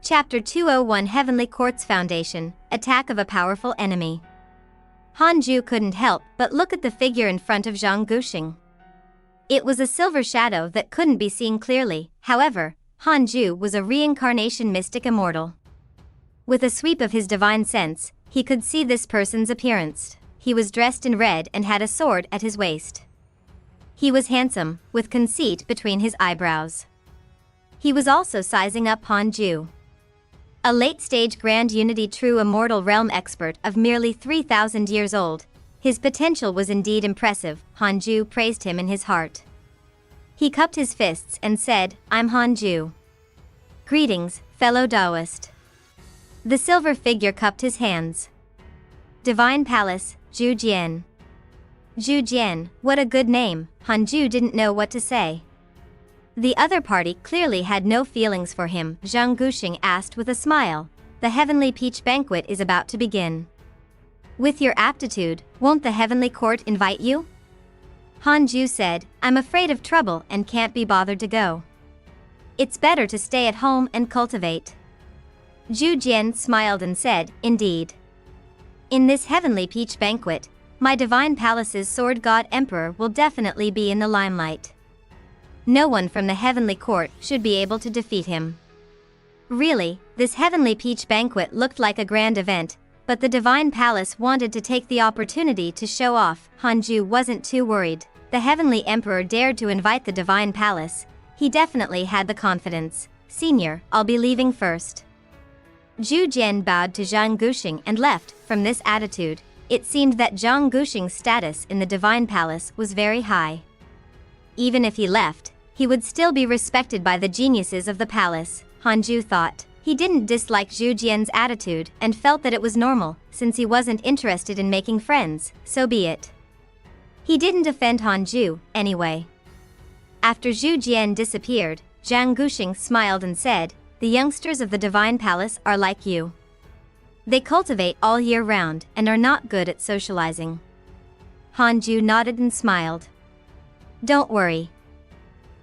Chapter 201 Heavenly Court's Foundation, Attack of a Powerful Enemy. Hanju couldn't help but look at the figure in front of Zhang Guxing. It was a silver shadow that couldn't be seen clearly. However, Hanju was a reincarnation mystic immortal. With a sweep of his divine sense, he could see this person's appearance. He was dressed in red and had a sword at his waist. He was handsome, with conceit between his eyebrows. He was also sizing up Hanju. A late-stage Grand Unity true Immortal Realm expert of merely 3,000 years old, his potential was indeed impressive. Hanju praised him in his heart. He cupped his fists and said, "I'm Hanju. Greetings, fellow Taoist." The silver figure cupped his hands. Divine Palace, Zhu Jian. Zhu Jian, what a good name. Hanju didn't know what to say. The other party clearly had no feelings for him. Zhang Guxing asked with a smile, "The Heavenly Peach Banquet is about to begin. With your aptitude, won't the Heavenly Court invite you?" Hanju said, "I'm afraid of trouble and can't be bothered to go. It's better to stay at home and cultivate." Zhu Jian smiled and said, "Indeed. In this Heavenly Peach Banquet, my Divine Palace's Sword God Emperor will definitely be in the limelight. No one from the Heavenly Court should be able to defeat him." Really, this Heavenly Peach Banquet looked like a grand event, but the Divine Palace wanted to take the opportunity to show off. Hanju wasn't too worried. The Heavenly Emperor dared to invite the Divine Palace. He definitely had the confidence. "Senior, I'll be leaving first." Zhu Jian bowed to Zhang Guxing and left. From this attitude, it seemed that Zhang Guxing's status in the Divine Palace was very high. Even if he left, he would still be respected by the geniuses of the palace, Hanju thought. He didn't dislike Zhu Jian's attitude and felt that it was normal. Since he wasn't interested in making friends, so be it. He didn't offend Hanju, anyway. After Zhu Jian disappeared, Zhang Guxing smiled and said, "The youngsters of the Divine Palace are like you. They cultivate all year round and are not good at socializing." Hanju nodded and smiled. "Don't worry.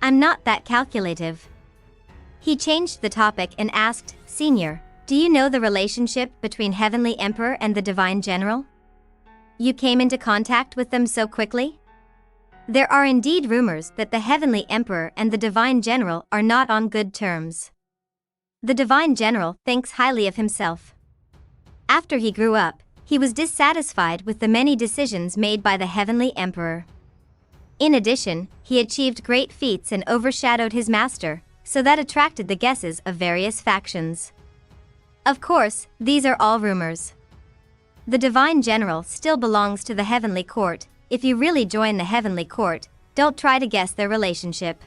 I'm not that calculative." He changed the topic and asked, "Senior, do you know the relationship between Heavenly Emperor and the Divine General? You came into contact with them so quickly?" There are indeed rumors that the Heavenly Emperor and the Divine General are not on good terms. The Divine General thinks highly of himself. After he grew up, he was dissatisfied with the many decisions made by the Heavenly Emperor. In addition, he achieved great feats and overshadowed his master, so that attracted the guesses of various factions. Of course, these are all rumors. The Divine General still belongs to the Heavenly Court. If you really join the Heavenly Court, don't try to guess their relationship.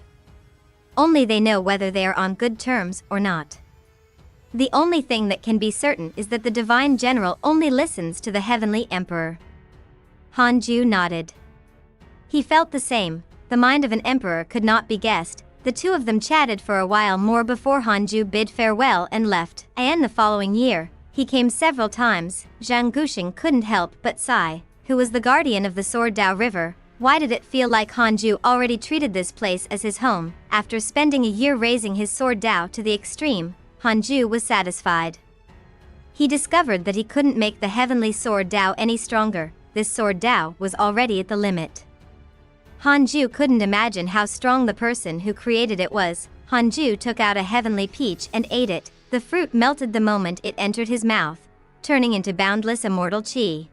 Only they know whether they are on good terms or not. The only thing that can be certain is that the Divine General only listens to the Heavenly Emperor. Hanju nodded. He felt the same. The mind of an emperor could not be guessed. The two of them chatted for a while more before Hanju bid farewell and left. And the following year, he came several times. Zhang Guxing couldn't help but sigh. Who was the guardian of the Sword Dao River? Why did it feel like Hanju already treated this place as his home? After spending a year raising his Sword Dao to the extreme, Hanju was satisfied. He discovered that he couldn't make the Heavenly Sword Dao any stronger. This Sword Dao was already at the limit. Hanju couldn't imagine how strong the person who created it was. Hanju took out a heavenly peach and ate it. The fruit melted the moment it entered his mouth, turning into boundless immortal qi.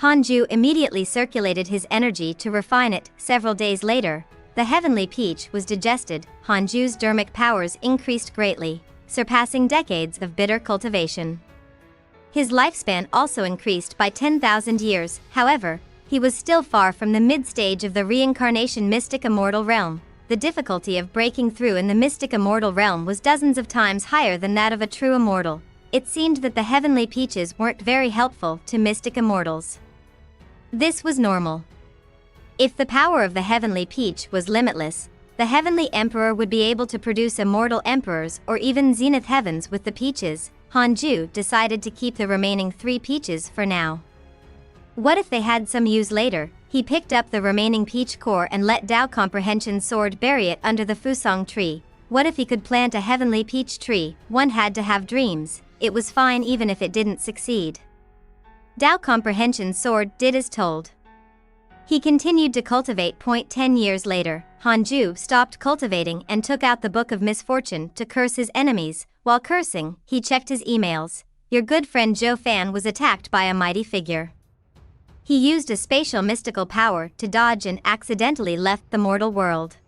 Hanju immediately circulated his energy to refine it. Several days later, the heavenly peach was digested. Hanju's dermic powers increased greatly, surpassing decades of bitter cultivation. His lifespan also increased by 10,000 years. However, he was still far from the mid-stage of the reincarnation mystic immortal realm. The difficulty of breaking through in the mystic immortal realm was dozens of times higher than that of a true immortal. It seemed that the heavenly peaches weren't very helpful to mystic immortals. This was normal. If the power of the heavenly peach was limitless, the Heavenly Emperor would be able to produce immortal emperors or even zenith heavens with the peaches. Hanju decided to keep the remaining 3 peaches for now. What if they had some use later? He picked up the remaining peach core and let Dao Comprehension Sword bury it under the Fusong tree. What if he could plant a heavenly peach tree? One had to have dreams, it was fine even if it didn't succeed. Dao Comprehension Sword did as told. He continued to cultivate. 10 years later, Hanju stopped cultivating and took out the Book of Misfortune to curse his enemies. While cursing, he checked his emails. Your good friend Zhou Fan was attacked by a mighty figure. He used a spatial mystical power to dodge and accidentally left the mortal world.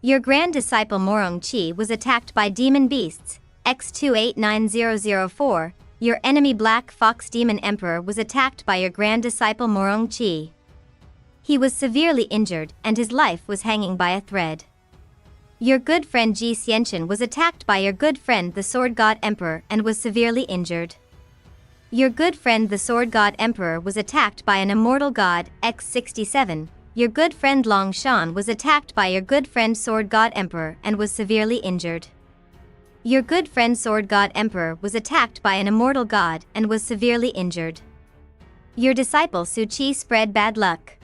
Your grand disciple Morong Chi was attacked by demon beasts. X289004. Your enemy Black Fox Demon Emperor was attacked by your grand disciple Morong Chi. He was severely injured and his life was hanging by a thread. Your good friend Ji Xianchen was attacked by your good friend the Sword God Emperor and was severely injured. Your good friend the Sword God Emperor was attacked by an immortal god, X67. Your good friend Long Shan was attacked by your good friend Sword God Emperor and was severely injured. Your good friend Sword God Emperor was attacked by an immortal god and was severely injured. Your disciple Su Qi spread bad luck.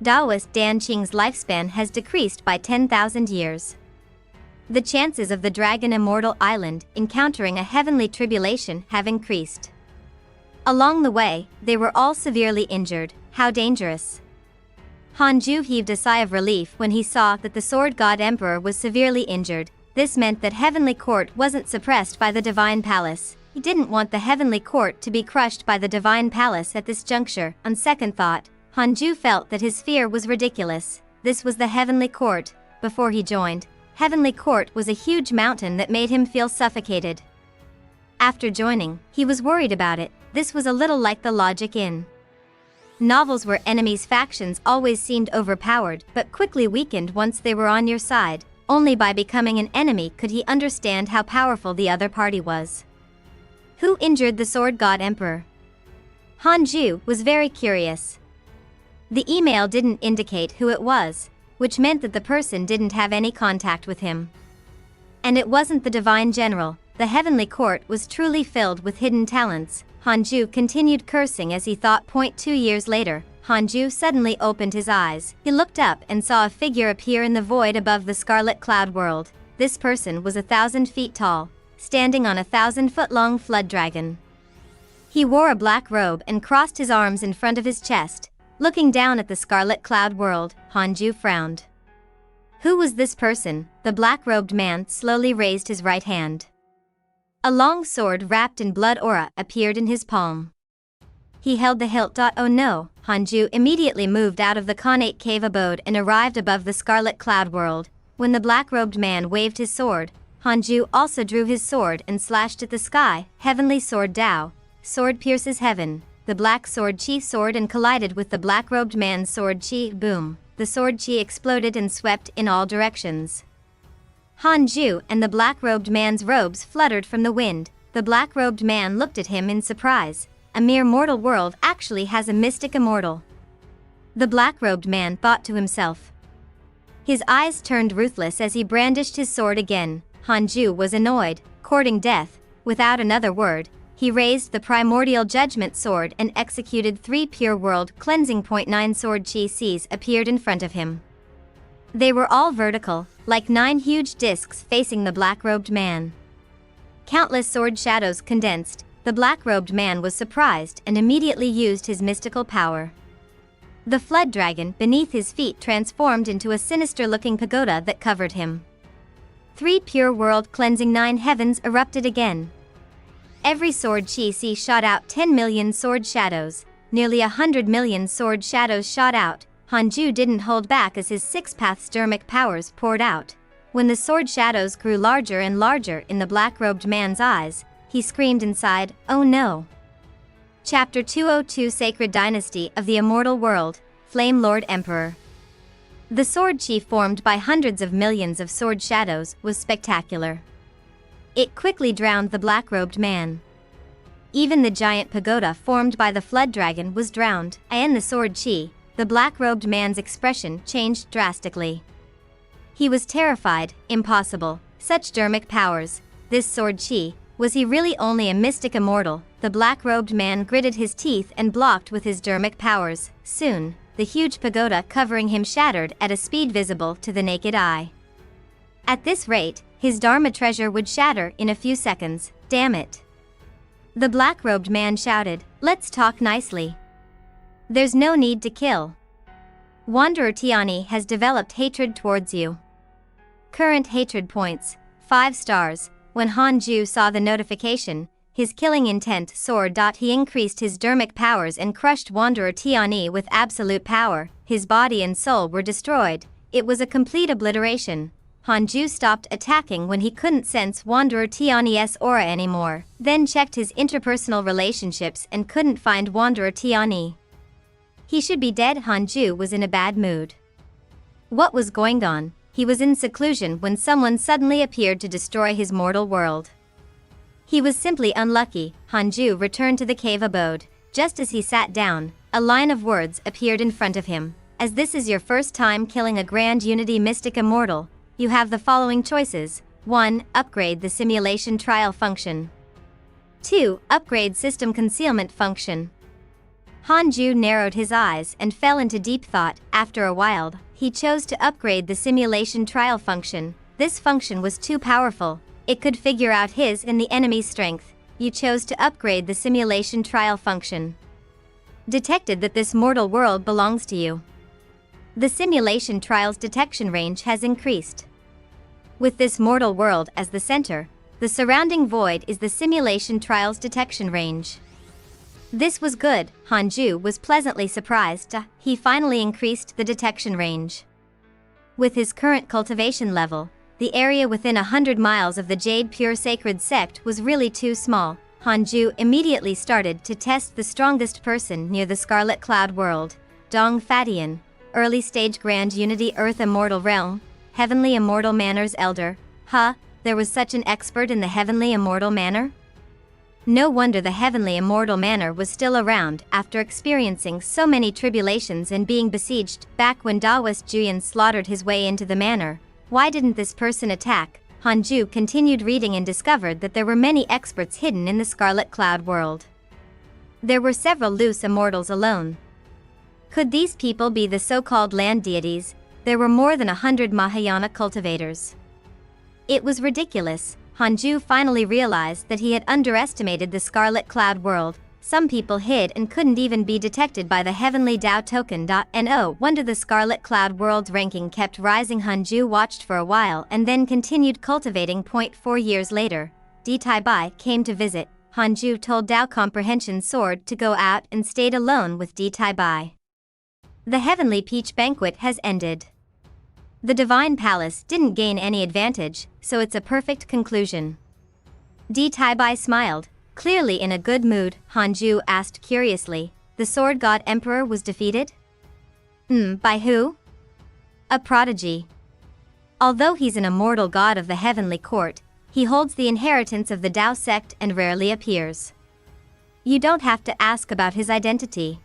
Taoist Dan Qing's lifespan has decreased by 10,000 years. The chances of the Dragon Immortal Island encountering a heavenly tribulation have increased. Along the way, they were all severely injured. How dangerous. Hanju heaved a sigh of relief when he saw that the Sword God Emperor was severely injured. This meant that Heavenly Court wasn't suppressed by the Divine Palace. He didn't want the Heavenly Court to be crushed by the Divine Palace at this juncture. On second thought, Hanju felt that his fear was ridiculous. This was the Heavenly Court. Before he joined, Heavenly Court was a huge mountain that made him feel suffocated. After joining, he was worried about it. This was a little like the logic in novels where enemies' factions always seemed overpowered but quickly weakened once they were on your side. Only by becoming an enemy could he understand how powerful the other party was. Who injured the Sword God Emperor? Hanju was very curious. The email didn't indicate who it was, which meant that the person didn't have any contact with him. And it wasn't the Divine General. The Heavenly Court was truly filled with hidden talents. Hanju continued cursing as he thought. 2 years later, Hanju suddenly opened his eyes. He looked up and saw a figure appear in the void above the scarlet cloud world. This person was 1,000 feet tall, standing on a 1,000-foot-long flood dragon. He wore a black robe and crossed his arms in front of his chest. Looking down at the scarlet cloud world, Hanju frowned. Who was this person? The black-robed man slowly raised his right hand. A long sword wrapped in blood aura appeared in his palm. He held the hilt. Oh no! Hanju immediately moved out of the connate cave abode and arrived above the scarlet cloud world. When the black-robed man waved his sword, Hanju also drew his sword and slashed at the sky. Heavenly sword Dao. Sword pierces heaven. The black sword Chi sword and collided with the black-robed man's sword Chi. Boom. The sword Chi exploded and swept in all directions. Hanju and the black-robed man's robes fluttered from the wind. The black-robed man looked at him in surprise. A mere mortal world actually has a mystic immortal. The black-robed man thought to himself. His eyes turned ruthless as he brandished his sword again. Hanju was annoyed, courting death. Without another word, he raised the primordial judgment sword and executed 3 pure world cleansing. 9 sword Chi Cs appeared in front of him. They were all vertical, like 9 huge discs facing the black-robed man. Countless sword shadows condensed. The black-robed man was surprised and immediately used his mystical power. The flood dragon beneath his feet transformed into a sinister-looking pagoda that covered him. 3 pure world cleansing 9 heavens erupted again. Every sword Chi Si shot out 10 million sword shadows. Nearly 100 million sword shadows shot out. Hanju didn't hold back as his 6-path dermic powers poured out. When the sword shadows grew larger and larger in the black-robed man's eyes, he screamed inside, "Oh no!" Chapter 202 Sacred Dynasty of the Immortal World, Flame Lord Emperor. The sword chi formed by hundreds of millions of sword shadows was spectacular. It quickly drowned the black-robed man. Even the giant pagoda formed by the flood dragon was drowned, and the sword chi. The black-robed man's expression changed drastically. He was terrified. Impossible. Such dermic powers. This sword chi. Was he really only a mystic immortal? The black-robed man gritted his teeth and blocked with his dermic powers. Soon, the huge pagoda covering him shattered at a speed visible to the naked eye. At this rate, his Dharma treasure would shatter in a few seconds, damn it. The black-robed man shouted, "Let's talk nicely. There's no need to kill. Wanderer Tiani has developed hatred towards you. Current hatred points, 5 stars. When Hanju saw the notification, his killing intent soared. He increased his dermic powers and crushed Wanderer Tiani with absolute power. His body and soul were destroyed. It was a complete obliteration. Hanju stopped attacking when he couldn't sense Wanderer Tiani's aura anymore, then checked his interpersonal relationships and couldn't find Wanderer Tiani. He should be dead. Hanju was in a bad mood. What was going on? He was in seclusion when someone suddenly appeared to destroy his mortal world. He was simply unlucky. Hanju returned to the cave abode. Just as he sat down, a line of words appeared in front of him. As this is your first time killing a Grand Unity Mystic Immortal, you have the following choices. 1. Upgrade the simulation trial function. 2. Upgrade system concealment function. Hanju narrowed his eyes and fell into deep thought. After a while, he chose to upgrade the simulation trial function. This function was too powerful. It could figure out his and the enemy's strength. You chose to upgrade the simulation trial function. Detected that this mortal world belongs to you. The simulation trial's detection range has increased. With this mortal world as the center, the surrounding void is the simulation trial's detection range. This was good. Hanju was pleasantly surprised. He finally increased the detection range. With his current cultivation level, the area within 100 miles of the Jade Pure Sacred Sect was really too small. Hanju immediately started to test the strongest person near the Scarlet Cloud world, Dong Fatian, Early Stage Grand Unity Earth Immortal Realm, Heavenly Immortal Manor's Elder. There was such an expert in the Heavenly Immortal Manor? No wonder the Heavenly Immortal Manor was still around after experiencing so many tribulations and being besieged. Back when Daoist Juyan slaughtered his way into the manor, why didn't this person attack? Hanju continued reading and discovered that there were many experts hidden in the Scarlet Cloud world. There were several loose immortals alone. Could these people be the so-called land deities? There were more than 100 Mahayana cultivators. It was ridiculous. Hanju finally realized that he had underestimated the Scarlet Cloud world. Some people hid and couldn't even be detected by the Heavenly Dao token. No wonder the Scarlet Cloud world's ranking kept rising. Hanju watched for a while and then continued cultivating. 4 years later, Di Tai Bai came to visit. Hanju told Dao Comprehension Sword to go out and stayed alone with Di Tai Bai. The Heavenly Peach Banquet has ended. The Divine Palace didn't gain any advantage, so it's a perfect conclusion. Di Tai Bai smiled, clearly in a good mood. Hanju asked curiously, the Sword God Emperor was defeated? By who? A prodigy. Although he's an immortal god of the heavenly court, he holds the inheritance of the Dao sect and rarely appears. You don't have to ask about his identity.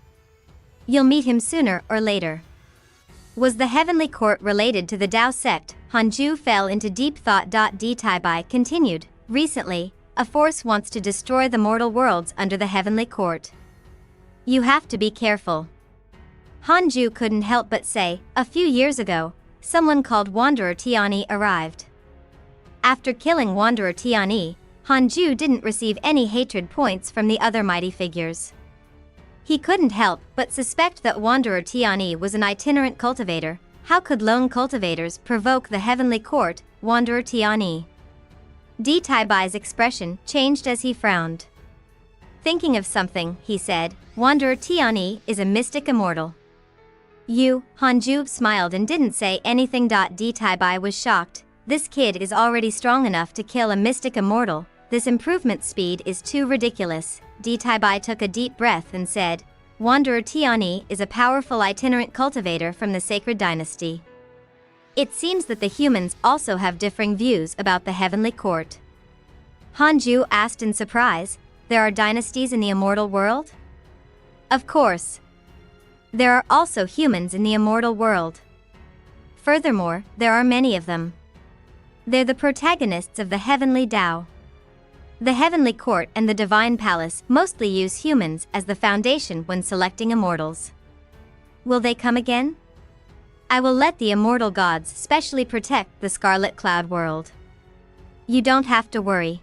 You'll meet him sooner or later. Was the heavenly court related to the Dao sect? Hanju fell into deep thought. Di Tai Bai continued, recently, a force wants to destroy the mortal worlds under the heavenly court. You have to be careful. Hanju couldn't help but say, a few years ago, someone called Wanderer Tiani arrived. After killing Wanderer Tiani, Hanju didn't receive any hatred points from the other mighty figures. He couldn't help but suspect that Wanderer Tiani was an itinerant cultivator. How could lone cultivators provoke the heavenly court, Wanderer Tiani? Di Tai Bai's expression changed as he frowned. Thinking of something, he said, Wanderer Tiani is a mystic immortal. You, Hanju smiled and didn't say anything. Di Tai Bai was shocked. This kid is already strong enough to kill a mystic immortal. This improvement speed is too ridiculous. Di Tai Bai took a deep breath and said, Wanderer Tiani is a powerful itinerant cultivator from the Sacred Dynasty. It seems that the humans also have differing views about the heavenly court. Hanju asked in surprise, there are dynasties in the immortal world? Of course. There are also humans in the immortal world. Furthermore, there are many of them. They're the protagonists of the heavenly Dao. The heavenly court and the divine palace mostly use humans as the foundation when selecting immortals. Will they come again? I will let the immortal gods specially protect the Scarlet Cloud world. You don't have to worry.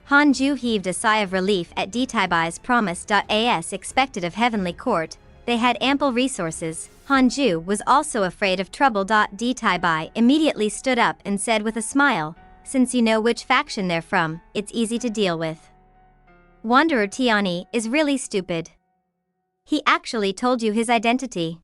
Hanju heaved a sigh of relief at Detai's promise. As expected of Heavenly Court, they had ample resources. Hanju was also afraid of trouble. Detaibai immediately stood up and said with a smile, since you know which faction they're from, it's easy to deal with. Wanderer Tiani is really stupid. He actually told you his identity.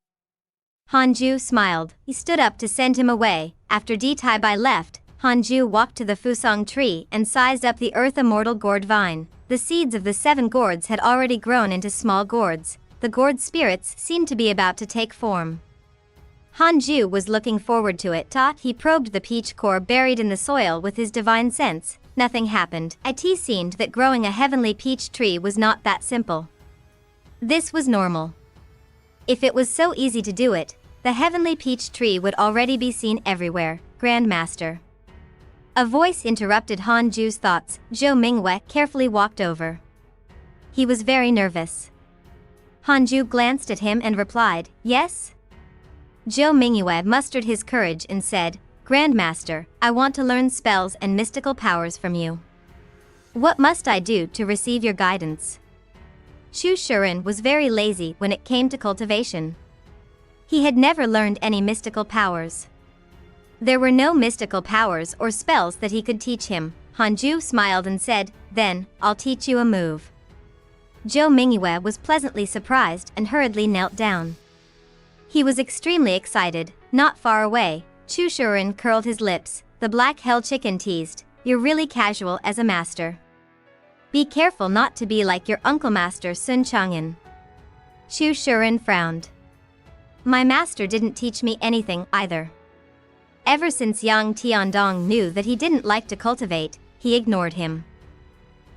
Hanju smiled. He stood up to send him away. After Detaibai left, Hanju walked to the Fusang tree and sized up the earth immortal gourd vine. The seeds of the 7 gourds had already grown into small gourds. The gourd spirits seemed to be about to take form. Hanju was looking forward to it. He probed the peach core buried in the soil with his divine sense. Nothing happened. It seemed that growing a heavenly peach tree was not that simple. This was normal. If it was so easy to do it, the heavenly peach tree would already be seen everywhere. Grandmaster. A voice interrupted Hanju's thoughts. Zhou Mingwei carefully walked over. He was very nervous. Hanju glanced at him and replied, yes? Zhou Mingwei mustered his courage and said, Grandmaster, I want to learn spells and mystical powers from you. What must I do to receive your guidance? Xu Shuren was very lazy when it came to cultivation. He had never learned any mystical powers. There were no mystical powers or spells that he could teach him. Hanju smiled and said, then, I'll teach you a move. Zhou Mingwei was pleasantly surprised and hurriedly knelt down. He was extremely excited. Not far away, Xu Shuren curled his lips. The black hell chicken teased, you're really casual as a master. Be careful not to be like your uncle Master Sun Chang'an. Xu Shuren frowned. My master didn't teach me anything either. Ever since Yang Tiandong knew that he didn't like to cultivate, he ignored him.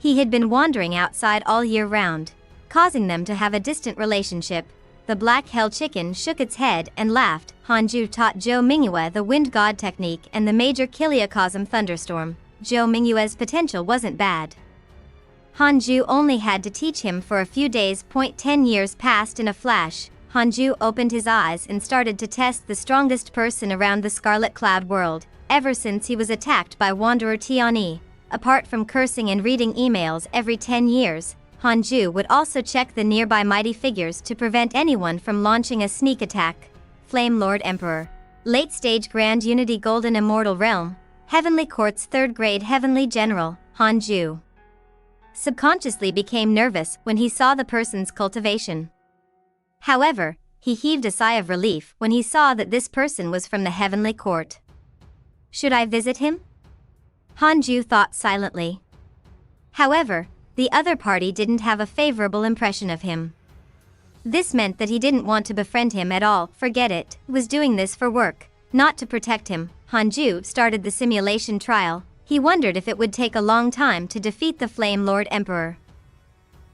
He had been wandering outside all year round, causing them to have a distant relationship. The black hell chicken shook its head and laughed. Hanju taught Zhou Mingwei the wind god technique and the major kiliocosm thunderstorm. Zhou Mingwei's potential wasn't bad. Hanju only had to teach him for a few days. 10 years passed in a flash. Hanju opened his eyes and started to test the strongest person around the Scarlet Cloud world, ever since he was attacked by Wanderer Tiani. Apart from cursing and reading emails every 10 years, Hanju would also check the nearby mighty figures to prevent anyone from launching a sneak attack. Flame Lord Emperor. Late Stage Grand Unity Golden Immortal Realm. Heavenly Court's 3rd grade Heavenly General, Hanju subconsciously became nervous when he saw the person's cultivation. However, he heaved a sigh of relief when he saw that this person was from the Heavenly Court. Should I visit him? Hanju thought silently. However, the other party didn't have a favorable impression of him. This meant that he didn't want to befriend him at all. Forget it, he was doing this for work, not to protect him. Hanju started the simulation trial. He wondered if it would take a long time to defeat the Flame Lord Emperor.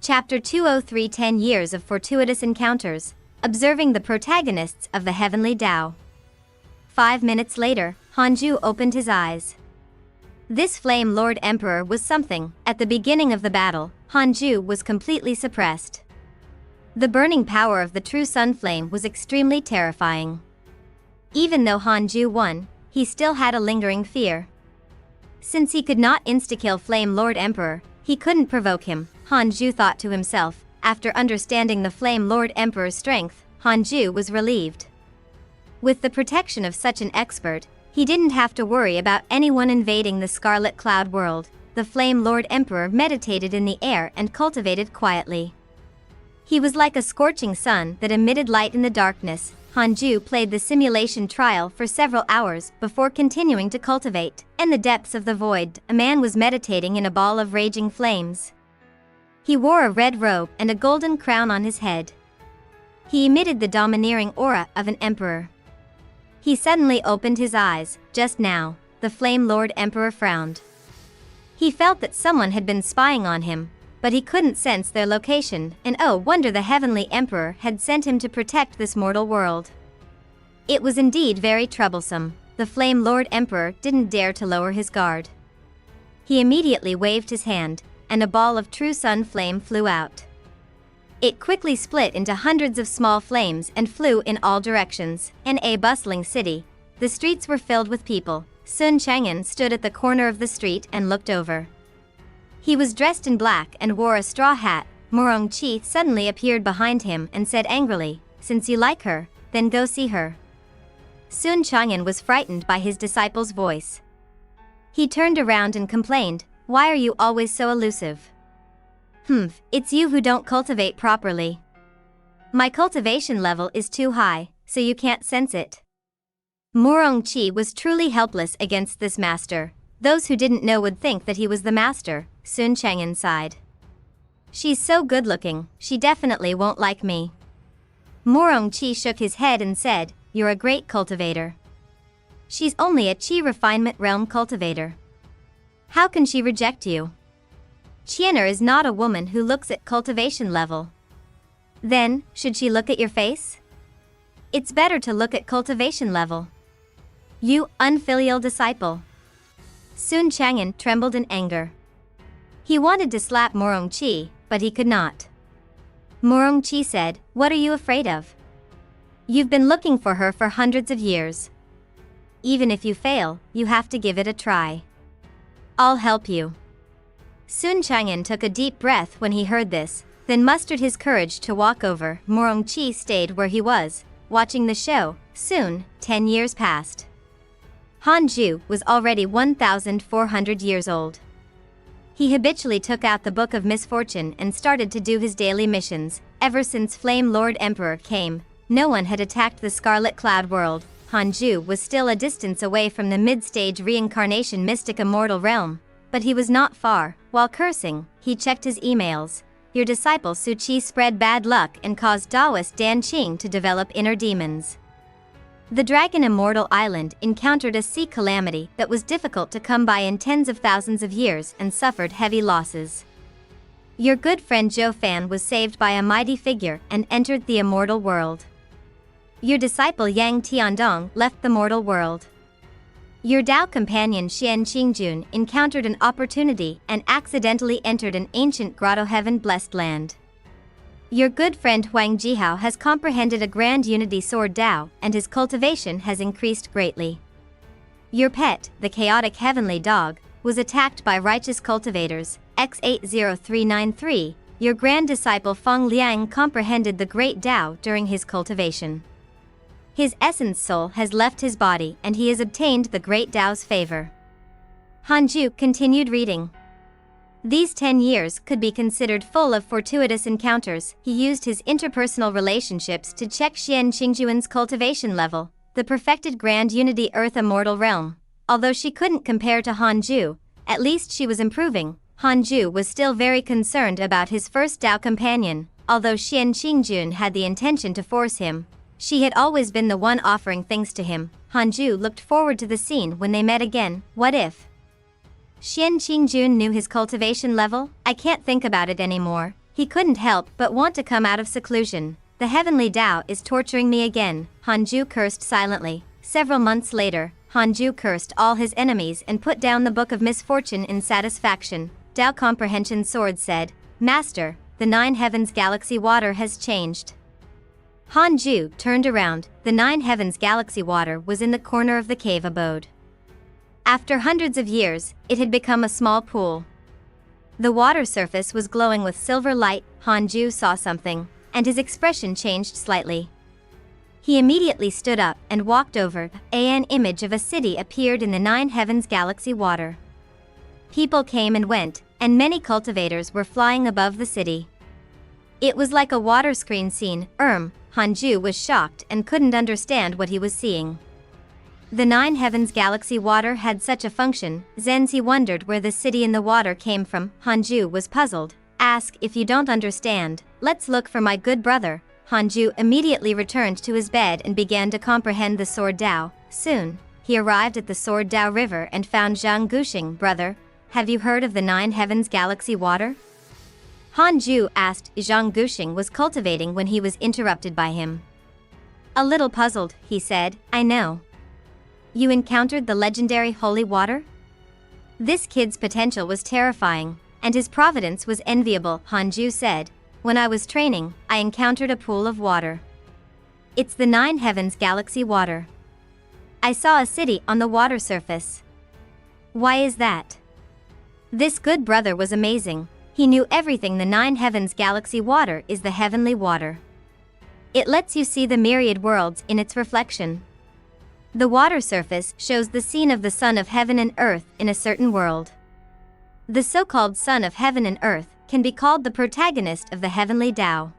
Chapter 203 10 Years of Fortuitous Encounters, Observing the Protagonists of the Heavenly Tao. 5 minutes later, Hanju opened his eyes. This Flame Lord Emperor was something. At the beginning of the battle, Hanju was completely suppressed. The burning power of the true sun flame was extremely terrifying. Even though Hanju won, he still had a lingering fear. Since he could not insta-kill Flame Lord Emperor, he couldn't provoke him, Hanju thought to himself. After understanding the Flame Lord Emperor's strength, Hanju was relieved. With the protection of such an expert, he didn't have to worry about anyone invading the Scarlet Cloud world. The Flame Lord Emperor meditated in the air and cultivated quietly. He was like a scorching sun that emitted light in the darkness. Hanju played the simulation trial for several hours before continuing to cultivate. In the depths of the void, a man was meditating in a ball of raging flames. He wore a red robe and a golden crown on his head. He emitted the domineering aura of an emperor. He suddenly opened his eyes. Just now, the Flame Lord Emperor frowned. He felt that someone had been spying on him, but he couldn't sense their location, and oh wonder, the Heavenly Emperor had sent him to protect this mortal world. It was indeed very troublesome. The Flame Lord Emperor didn't dare to lower his guard. He immediately waved his hand, and a ball of true sun flame flew out. It quickly split into hundreds of small flames and flew in all directions. In a bustling city, the streets were filled with people. Sun Chang'an stood at the corner of the street and looked over. He was dressed in black and wore a straw hat. Morong Chi suddenly appeared behind him and said angrily, "Since you like her, then go see her." Sun Chang'an was frightened by his disciple's voice. He turned around and complained, "Why are you always so elusive? It's you who don't cultivate properly. My cultivation level is too high, so you can't sense it." Morong Chi was truly helpless against this master. Those who didn't know would think that he was the master. Sun Chang'an sighed. "She's so good-looking, she definitely won't like me." Morong Chi shook his head and said, "You're a great cultivator. She's only a Chi refinement realm cultivator. How can she reject you? Chiener is not a woman who looks at cultivation level. Then, should she look at your face? It's better to look at cultivation level. You unfilial disciple." Sun Chang'an trembled in anger. He wanted to slap Morong Chi, but he could not. Morong Chi said, "What are you afraid of? You've been looking for her for hundreds of years. Even if you fail, you have to give it a try. I'll help you." Sun Chang'an took a deep breath when he heard this, then mustered his courage to walk over. Morong Chi stayed where he was, watching the show. Soon, 10 years passed. Han Ju was already 1,400 years old. He habitually took out the Book of Misfortune and started to do his daily missions. Ever since Flame Lord Emperor came, no one had attacked the Scarlet Cloud world. Han Ju was still a distance away from the mid-stage reincarnation mystic Immortal Realm, but he was not far. While cursing, he checked his emails. Your disciple Su Qi spread bad luck and caused Taoist Dan Qing to develop inner demons. The Dragon Immortal Island encountered a sea calamity that was difficult to come by in tens of thousands of years and suffered heavy losses. Your good friend Zhou Fan was saved by a mighty figure and entered the immortal world. Your disciple Yang Tiandong left the mortal world. Your Dao companion Xian Qingjun encountered an opportunity and accidentally entered an ancient grotto heaven-blessed land. Your good friend Huang Jihao has comprehended a grand unity sword Dao, and his cultivation has increased greatly. Your pet, the chaotic heavenly dog, was attacked by righteous cultivators, X80393. Your grand disciple Feng Liang comprehended the great Dao during his cultivation. His essence soul has left his body and he has obtained the great Dao's favor. Hanju continued reading. These 10 years could be considered full of fortuitous encounters. He used his interpersonal relationships to check Xian Qingjuan's cultivation level, the perfected grand unity Earth Immortal Realm. Although she couldn't compare to Hanju, at least she was improving. Hanju was still very concerned about his first Dao companion. Although Xian Qingjun had the intention to force him, she had always been the one offering things to him. Hanju looked forward to the scene when they met again. What if Xian Qingjun knew his cultivation level? I can't think about it anymore. He couldn't help but want to come out of seclusion. The heavenly Dao is torturing me again. Hanju cursed silently. Several months later, Hanju cursed all his enemies and put down the Book of Misfortune in satisfaction. Dao Comprehension Sword said, "Master, the 9 Heavens Galaxy water has changed." Hanju turned around. The 9 Heavens Galaxy water was in the corner of the cave abode. After hundreds of years, it had become a small pool. The water surface was glowing with silver light. Hanju saw something, and his expression changed slightly. He immediately stood up and walked over. An image of a city appeared in the 9 Heavens Galaxy water. People came and went, and many cultivators were flying above the city. It was like a water screen scene. Hanju was shocked and couldn't understand what he was seeing. The 9 Heavens Galaxy water had such a function. He wondered where the city in the water came from. Hanju was puzzled. Ask if you don't understand. Let's look for my good brother. Hanju immediately returned to his bed and began to comprehend the Sword Dao. Soon, he arrived at the Sword Dao River and found Zhang Guxing. Brother, have you heard of the 9 Heavens Galaxy water? Hanju asked. Zhang Guxing was cultivating when he was interrupted by him. A little puzzled, he said, I know. You encountered the legendary holy water? This kid's potential was terrifying, and his providence was enviable. Hanju said, when I was training, I encountered a pool of water. It's the Nine Heavens Galaxy water. I saw a city on the water surface. Why is that? This good brother was amazing. He knew everything. The Nine Heavens Galaxy water is the heavenly water. It lets you see the myriad worlds in its reflection. The water surface shows the scene of the Son of Heaven and Earth in a certain world. The so-called Son of Heaven and Earth can be called the protagonist of the heavenly Tao.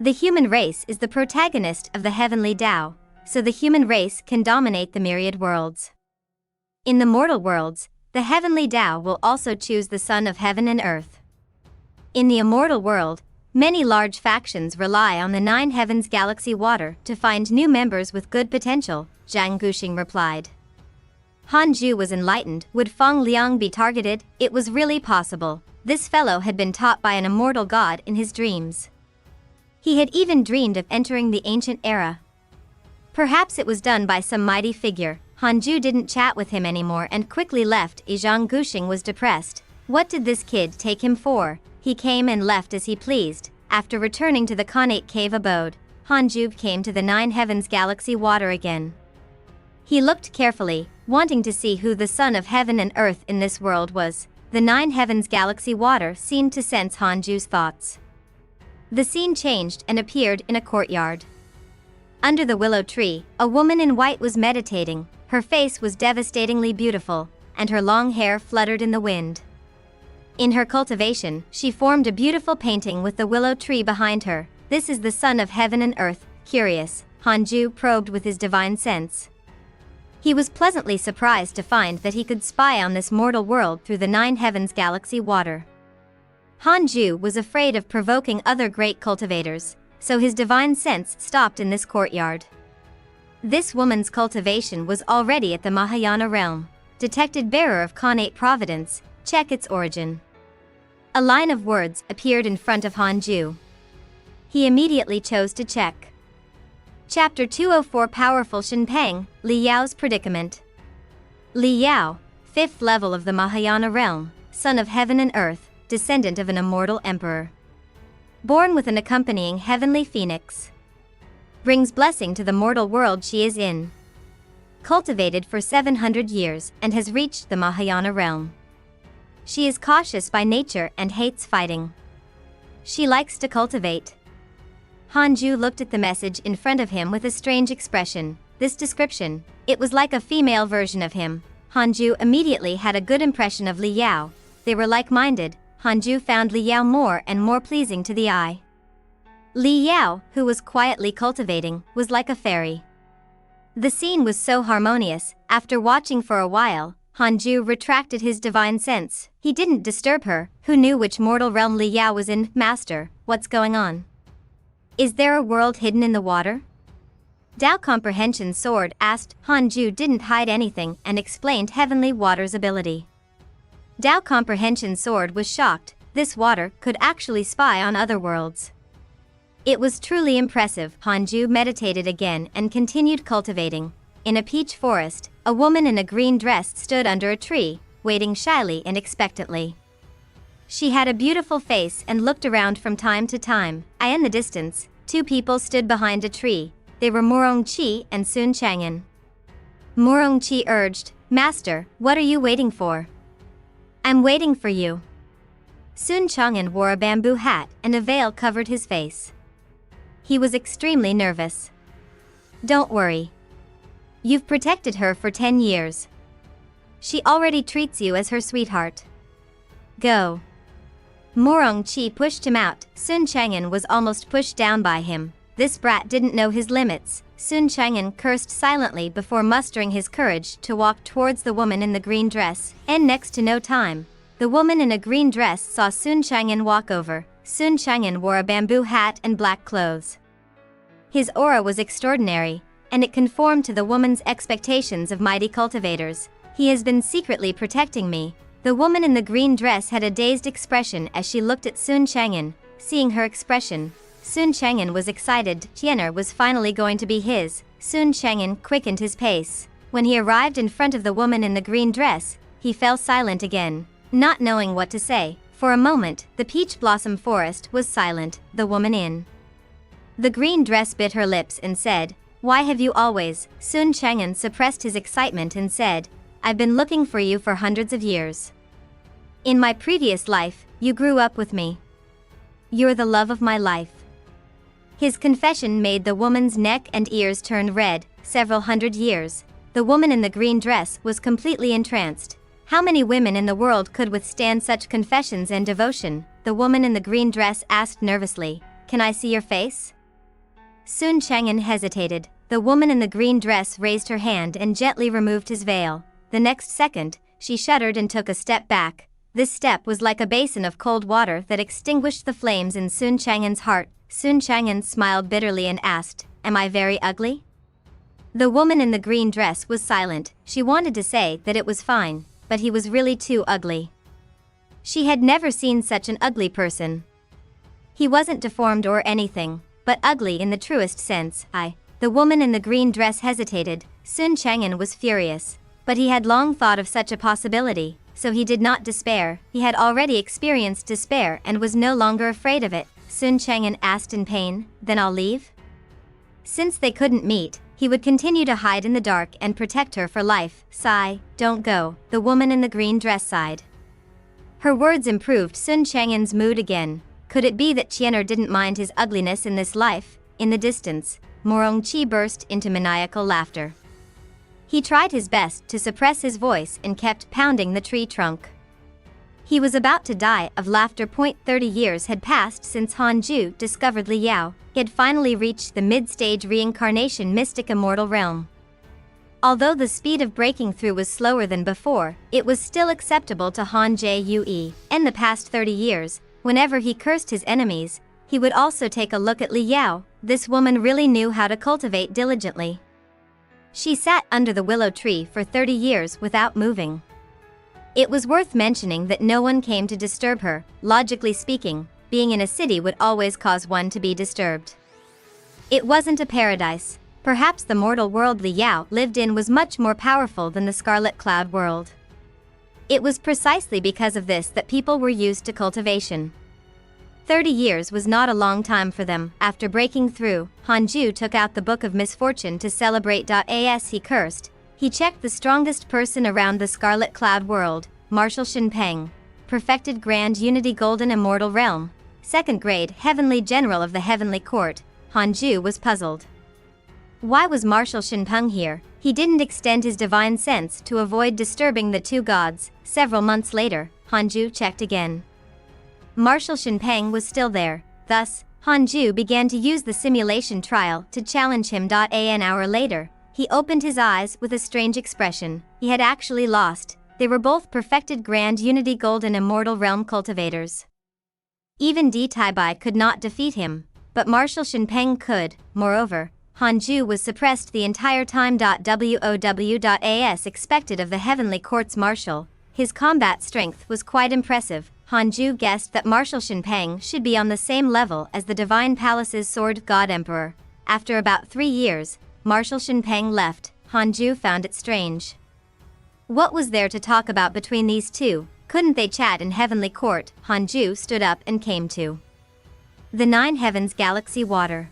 The human race is the protagonist of the heavenly Tao, so the human race can dominate the myriad worlds. In the mortal worlds, the heavenly Tao will also choose the Son of Heaven and Earth. In the immortal world, many large factions rely on the Nine Heavens Galaxy water to find new members with good potential, Zhang Guxing replied. Han Ju was enlightened. Would Feng Liang be targeted? It was really possible. This fellow had been taught by an immortal god in his dreams. He had even dreamed of entering the ancient era. Perhaps it was done by some mighty figure. Han Ju didn't chat with him anymore and quickly left. Zhang Guxing was depressed. What did this kid take him for? He came and left as he pleased. After returning to the connate cave abode, Han Ju came to the Nine Heavens Galaxy water again. He looked carefully, wanting to see who the Son of Heaven and Earth in this world was. The Nine Heavens Galaxy water seemed to sense Han Ju's thoughts. The scene changed and appeared in a courtyard. Under the willow tree, a woman in white was meditating. Her face was devastatingly beautiful, and her long hair fluttered in the wind. In her cultivation, she formed a beautiful painting with the willow tree behind her. This is the Son of Heaven and Earth. Curious, Han Ju probed with his divine sense. He was pleasantly surprised to find that he could spy on this mortal world through the Nine Heavens Galaxy water. Han Ju was afraid of provoking other great cultivators, so his divine sense stopped in this courtyard. This woman's cultivation was already at the Mahayana realm. Detected bearer of connate Providence, check its origin. A line of words appeared in front of Han Ju. He immediately chose to check. Chapter 204 Powerful Shenpeng, Li Yao's Predicament. Li Yao, 5th level of the Mahayana realm, son of heaven and earth, descendant of an immortal emperor. Born with an accompanying heavenly phoenix. Brings blessing to the mortal world she is in. Cultivated for 700 years and has reached the Mahayana realm. She is cautious by nature and hates fighting. She likes to cultivate. Han Ju looked at the message in front of him with a strange expression. This description, it was like a female version of him. Han Ju immediately had a good impression of Li Yao. They were like-minded. Han Ju found Li Yao more and more pleasing to the eye. Li Yao, who was quietly cultivating, was like a fairy. The scene was so harmonious. After watching for a while, Han Ju retracted his divine sense. He didn't disturb her, who knew which mortal realm Li Yao was in. Master, what's going on? Is there a world hidden in the water? Dao Comprehension Sword asked. Han Ju didn't hide anything and explained Heavenly Water's ability. Dao Comprehension Sword was shocked. This water could actually spy on other worlds. It was truly impressive. Han Ju meditated again and continued cultivating. In a peach forest, a woman in a green dress stood under a tree, waiting shyly and expectantly. She had a beautiful face and looked around from time to time. In the distance, two people stood behind a tree. They were Murong Qi and Sun Chang'an. Murong Qi urged, Master, what are you waiting for? I'm waiting for you. Sun Chang'an wore a bamboo hat and a veil covered his face. He was extremely nervous. Don't worry. You've protected her for 10 years. She already treats you as her sweetheart. Go. Murong Qi pushed him out. Sun Chang'an was almost pushed down by him. This brat didn't know his limits. Sun Chang'an cursed silently before mustering his courage to walk towards the woman in the green dress. And next to no time, the woman in a green dress saw Sun Chang'an walk over. Sun Chang'an wore a bamboo hat and black clothes. His aura was extraordinary, and it conformed to the woman's expectations of mighty cultivators. He has been secretly protecting me. The woman in the green dress had a dazed expression as she looked at Sun Chang'an. Seeing her expression, Sun Chang'an was excited. Tian'er was finally going to be his. Sun Chang'an quickened his pace. When he arrived in front of the woman in the green dress, he fell silent again. Not knowing what to say, For a moment, the peach blossom forest was silent. The woman in the green dress bit her lips and said, "Why have you always?" Sun Chang'an suppressed his excitement and said, "I've been looking for you for hundreds of years. In my previous life, you grew up with me. You're the love of my life." His confession made the woman's neck and ears turn red. Several hundred years. The woman in the green dress was completely entranced. How many women in the world could withstand such confessions and devotion? The woman in the green dress asked nervously, "Can I see your face?" Sun Chang'an hesitated. The woman in the green dress raised her hand and gently removed his veil. The next second, she shuddered and took a step back. This step was like a basin of cold water that extinguished the flames in Sun Chang'an's heart. Sun Chang'an smiled bitterly and asked, "Am I very ugly?" The woman in the green dress was silent. She wanted to say that it was fine, but he was really too ugly. She had never seen such an ugly person. He wasn't deformed or anything, but ugly in the truest sense. The woman in the green dress hesitated. Sun Chang'an was furious, but he had long thought of such a possibility, so he did not despair. He had already experienced despair and was no longer afraid of it. Sun Chang'an asked in pain, "Then I'll leave?" Since they couldn't meet, he would continue to hide in the dark and protect her for life. "Sigh, don't go," the woman in the green dress sighed. Her words improved Sun Chang'an's mood again. Could it be that Qianer didn't mind his ugliness in this life? In the distance, Morongqi burst into maniacal laughter. He tried his best to suppress his voice and kept pounding the tree trunk. He was about to die of laughter. 30 years had passed since Hanju discovered Li Yao. He had finally reached the mid-stage reincarnation mystic Immortal Realm. Although the speed of breaking through was slower than before, it was still acceptable to Han Jue. In the past 30 years, whenever he cursed his enemies, he would also take a look at Li Yao. This woman really knew how to cultivate diligently. She sat under the willow tree for 30 years without moving. It was worth mentioning that no one came to disturb her. Logically speaking, being in a city would always cause one to be disturbed. It wasn't a paradise. Perhaps the mortal world Li Yao lived in was much more powerful than the Scarlet Cloud world. It was precisely because of this that people were used to cultivation. 30 years was not a long time for them. After breaking through, Hanju took out the Book of Misfortune to celebrate. As he cursed, he checked the strongest person around the Scarlet Cloud world, Marshal Shinpeng, perfected Grand Unity Golden Immortal Realm, 2nd grade Heavenly General of the Heavenly Court. Hanju was puzzled. Why was Marshal Shinpeng here? He didn't extend his divine sense to avoid disturbing the two gods. Several months later, Hanju checked again. Marshal Shinpeng was still there. Thus, Hanju began to use the simulation trial to challenge him. An hour later, he opened his eyes with a strange expression. He had actually lost. They were both perfected Grand Unity Golden Immortal Realm cultivators. Even Di Taibai could not defeat him, but Marshal Shinpeng could. Moreover, Hanju was suppressed the entire time. As expected of the Heavenly Court's Marshal, his combat strength was quite impressive. Hanju guessed that Marshal Shinpeng should be on the same level as the Divine Palace's Sword God Emperor. After about 3 years, Marshal Shinpeng left. Hanju found it strange. What was there to talk about between these two? Couldn't they chat in Heavenly Court? Hanju stood up and came to the 9 Heavens Galaxy water.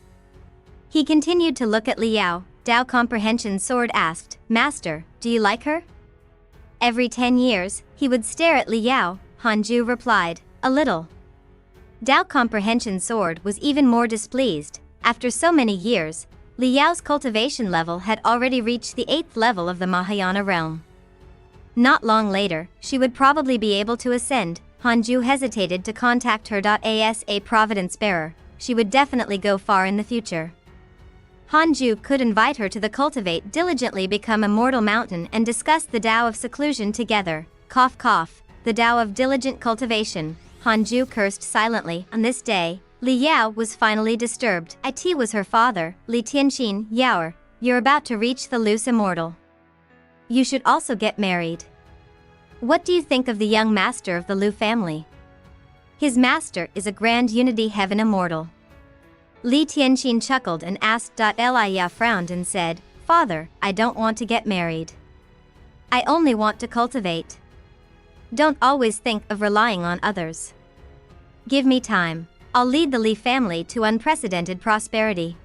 He continued to look at Li Yao. Dao Comprehension Sword asked, "Master, do you like her?" Every 10 years, he would stare at Li Yao. Hanju replied, "A little." Dao Comprehension Sword was even more displeased. After so many years, Li Yao's cultivation level had already reached the 8th level of the Mahayana realm. Not long later, she would probably be able to ascend. Hanju hesitated to contact her. As a Providence bearer, she would definitely go far in the future. Hanju could invite her to the Cultivate diligently become Immortal Mountain and discuss the Tao of seclusion together. Cough cough, the Tao of diligent cultivation. Hanju cursed silently. On this day, Li Yao was finally disturbed. It was her father, Li Tianxin. "Yaoer, you're about to reach the loose immortal. You should also get married. What do you think of the young master of the Lu family? His master is a Grand Unity Heaven Immortal." Li Tianxin chuckled and asked. Li Yao frowned and said, "Father, I don't want to get married. I only want to cultivate. Don't always think of relying on others." Give me time. I'll lead the Li family to unprecedented prosperity.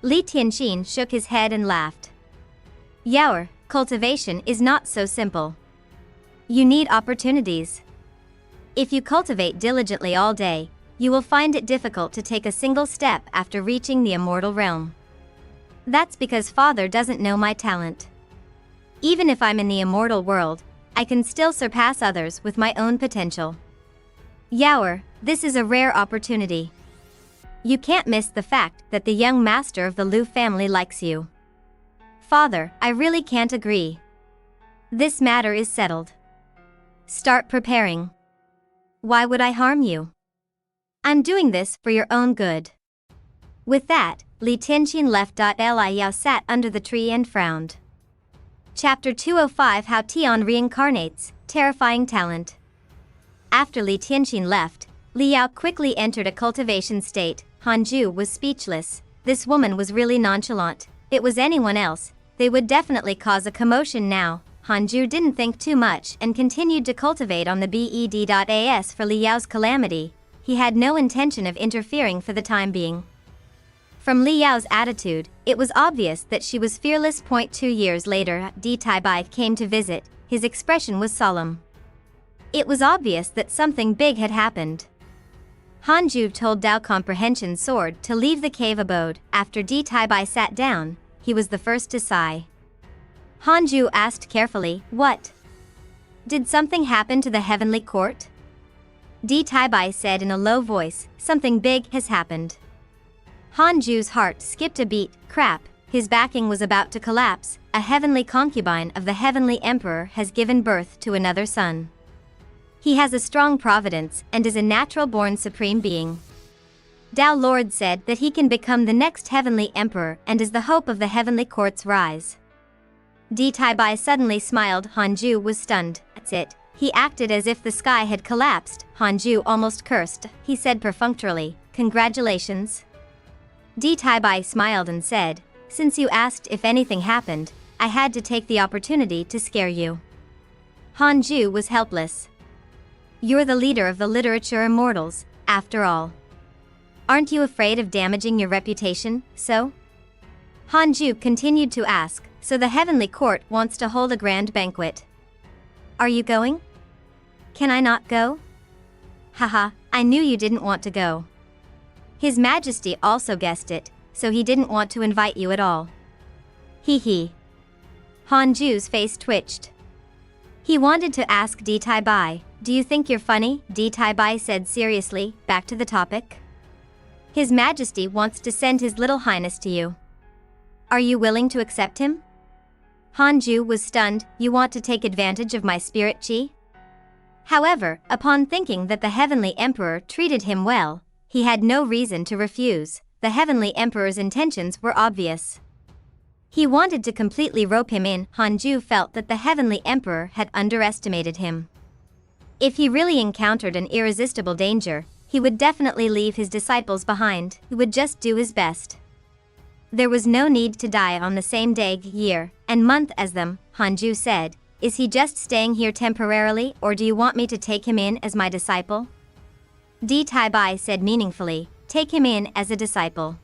Li Tianxin shook his head and laughed. Yaoer, cultivation is not so simple. You need opportunities. If you cultivate diligently all day, you will find it difficult to take a single step after reaching the Immortal Realm. That's because Father doesn't know my talent. Even if I'm in the immortal world, I can still surpass others with my own potential. Yaoer, this is a rare opportunity. You can't miss the fact that the young master of the Lu family likes you. Father, I really can't agree. This matter is settled. Start preparing. Why would I harm you? I'm doing this for your own good. With that, Li Tianxin left. Li Yao sat under the tree and frowned. Chapter 205 How Tian Reincarnates, Terrifying Talent. After Li Tianxin left, Li Yao quickly entered a cultivation state. Hanju was speechless. This woman was really nonchalant. It was anyone else, they would definitely cause a commotion now. Hanju didn't think too much and continued to cultivate on the bed.as for Li Yao's calamity. He had no intention of interfering for the time being. From Li Yao's attitude, it was obvious that she was fearless. 2 years later, Di Taibai came to visit. His expression was solemn. It was obvious that something big had happened. Hanju told Dao Comprehension Sword to leave the cave abode. After Di Taibai sat down, he was the first to sigh. Hanju asked carefully, "What? Did something happen to the heavenly court?" Di Taibai said in a low voice, "Something big has happened." Hanju's heart skipped a beat. Crap, his backing was about to collapse. A heavenly concubine of the heavenly emperor has given birth to another son. He has a strong providence and is a natural-born supreme being. Dao Lord said that he can become the next heavenly emperor and is the hope of the heavenly court's rise. Di Taibai suddenly smiled. Hanju was stunned. That's it. He acted as if the sky had collapsed. Hanju almost cursed. He said perfunctorily, "Congratulations." Di Taibai smiled and said, "Since you asked if anything happened, I had to take the opportunity to scare you." Hanju was helpless. You're the leader of the literature immortals, after all. Aren't you afraid of damaging your reputation, so? Hanju continued to ask, "So the heavenly court wants to hold a grand banquet. Are you going? Can I not go?" Haha, I knew you didn't want to go. His Majesty also guessed it, so he didn't want to invite you at all. Hee hee. Hanju's face twitched. He wanted to ask Di Taibai, "Do you think you're funny?" Di Taibai said seriously, back to the topic. His Majesty wants to send His Little Highness to you. Are you willing to accept him? Hanju was stunned. You want to take advantage of my spirit chi? However, upon thinking that the Heavenly Emperor treated him well, he had no reason to refuse. The Heavenly Emperor's intentions were obvious. He wanted to completely rope him in. Hanju felt that the Heavenly Emperor had underestimated him. If he really encountered an irresistible danger, he would definitely leave his disciples behind. He would just do his best. There was no need to die on the same day, year, and month as them. Hanju said, "Is he just staying here temporarily, or do you want me to take him in as my disciple?" Di Taibai said meaningfully, "Take him in as a disciple."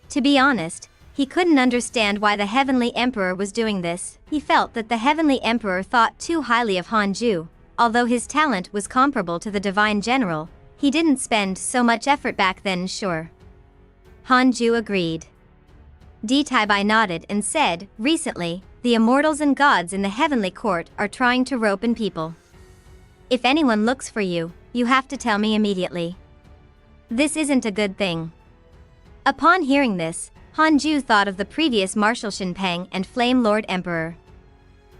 To be honest, he couldn't understand why the Heavenly Emperor was doing this. He felt that the Heavenly Emperor thought too highly of Hanju. Although his talent was comparable to the Divine General, he didn't spend so much effort back then. Sure. Hanju agreed. Di Taibai nodded and said, "Recently, the immortals and gods in the heavenly court are trying to rope in people. If anyone looks for you, you have to tell me immediately. This isn't a good thing." Upon hearing this, Hanju thought of the previous Marshal Shinpeng and Flame Lord Emperor.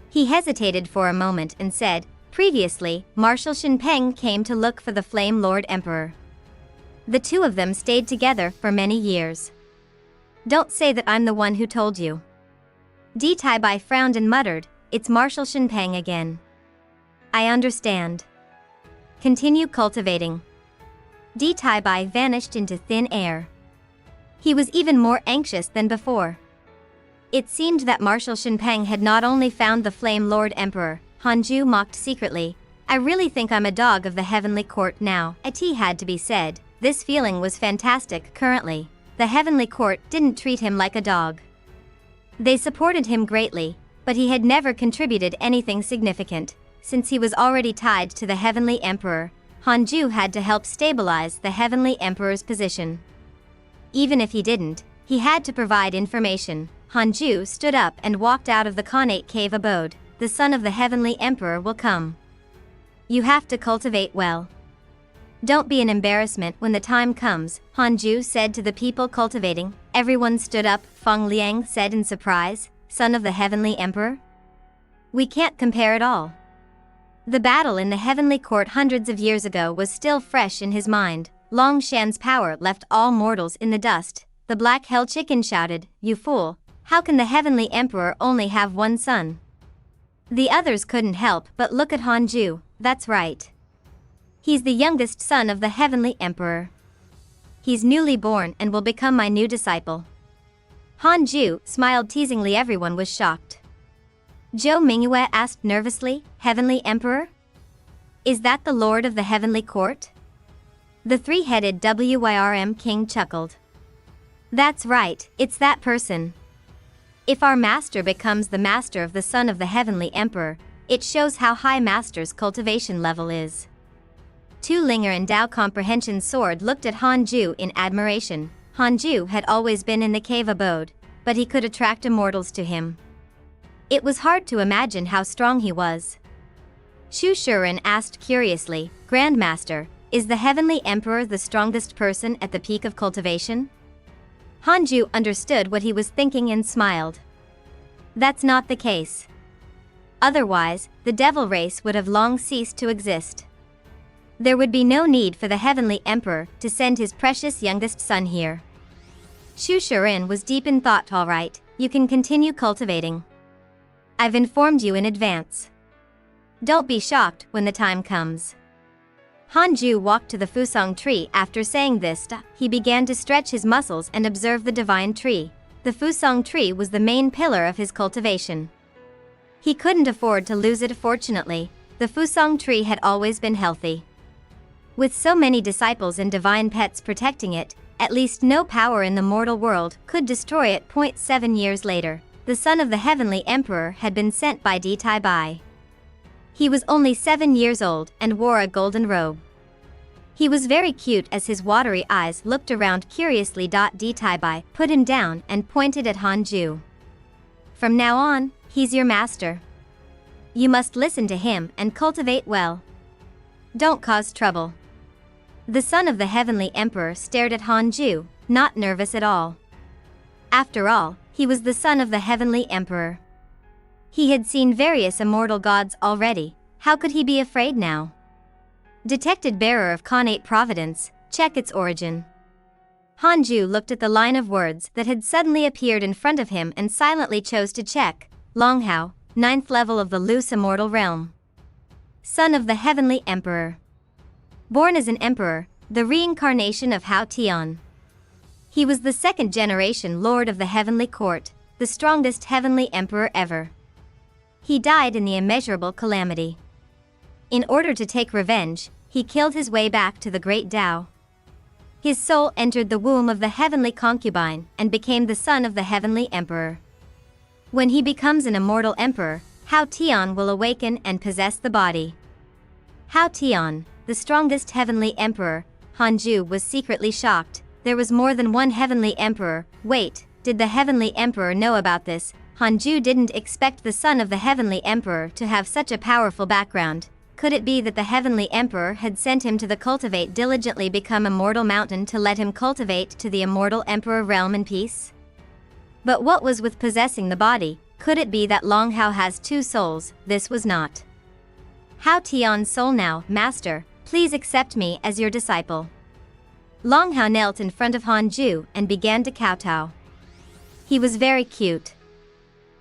He hesitated for a moment and said, "Previously, Marshal Shinpeng came to look for the Flame Lord Emperor. The two of them stayed together for many years. Don't say that I'm the one who told you." Di Taibai frowned and muttered, "It's Marshal Shinpeng again. I understand. Continue cultivating." Di Taibai vanished into thin air. He was even more anxious than before. It seemed that Marshal Shinpeng had not only found the Flame Lord Emperor. Hanju mocked secretly, I really think I'm a dog of the heavenly court now. It had to be said. This feeling was fantastic. Currently, the heavenly court didn't treat him like a dog. They supported him greatly, but he had never contributed anything significant. Since he was already tied to the heavenly emperor, Hanju had to help stabilize the heavenly emperor's position. Even if he didn't, he had to provide information. Hanju stood up and walked out of the connate cave abode. The son of the heavenly emperor will come. You have to cultivate well. Don't be an embarrassment when the time comes, Hanju said to the people cultivating. Everyone stood up, Feng Liang said in surprise. Son of the heavenly emperor? We can't compare at all. The battle in the heavenly court hundreds of years ago was still fresh in his mind. Long Shan's power left all mortals in the dust. The black hell chicken shouted, "You fool, how can the heavenly emperor only have one son?" The others couldn't help but look at Hanju. That's right. He's the youngest son of the heavenly emperor. He's newly born and will become my new disciple. Hanju smiled teasingly. Everyone was shocked. Zhou Mingyue asked nervously, "Heavenly emperor? Is that the lord of the heavenly court?" The three-headed Wyrm king chuckled. That's right, it's that person. If our master becomes the master of the son of the heavenly emperor, it shows how high master's cultivation level is. Tu Linger and Dao Comprehension Sword looked at Hanju in admiration. Hanju had always been in the cave abode, but he could attract immortals to him. It was hard to imagine how strong he was. Shu Shuren asked curiously, "Grandmaster, is the heavenly emperor the strongest person at the peak of cultivation?" Hanju understood what he was thinking and smiled. That's not the case. Otherwise, the devil race would have long ceased to exist. There would be no need for the heavenly emperor to send his precious youngest son here. Shu Shuren was deep in thought. All right, you can continue cultivating. I've informed you in advance. Don't be shocked when the time comes. Hanju walked to the Fusang tree. After saying this, he began to stretch his muscles and observe the divine tree. The Fusang tree was the main pillar of his cultivation. He couldn't afford to lose it. Fortunately, the Fusang tree had always been healthy. With so many disciples and divine pets protecting it, at least no power in the mortal world could destroy it. 7 years later, the son of the heavenly emperor had been sent by Di Tai Bai. He was only 7 years old and wore a golden robe. He was very cute as his watery eyes looked around curiously. Di Tai Bai put him down and pointed at Hanju. From now on, he's your master. You must listen to him and cultivate well. Don't cause trouble. The son of the heavenly emperor stared at Hanju, not nervous at all. After all, he was the son of the heavenly emperor. He had seen various immortal gods already. How could he be afraid now? Detected bearer of connate Providence, check its origin. Hanju looked at the line of words that had suddenly appeared in front of him and silently chose to check. Longhao, 9th level of the loose Immortal Realm. Son of the heavenly emperor. Born as an emperor, the reincarnation of Hao Tian. He was the second generation lord of the heavenly court, the strongest heavenly emperor ever. He died in the immeasurable calamity. In order to take revenge, he killed his way back to the great Tao. His soul entered the womb of the heavenly concubine and became the son of the heavenly emperor. When he becomes an immortal emperor, Hao Tian will awaken and possess the body. Hao Tian, the strongest heavenly emperor. Hanju was secretly shocked. There was more than one heavenly emperor. Wait, did the heavenly emperor know about this? Hanju didn't expect the son of the heavenly emperor to have such a powerful background. Could it be that the heavenly emperor had sent him to the Cultivate diligently become Immortal Mountain to let him cultivate to the immortal emperor realm in peace? But what was with possessing the body? Could it be that Longhao has two souls? This was not Hao Tian's soul now. Master, please accept me as your disciple. Longhao knelt in front of Hanju and began to kowtow. He was very cute.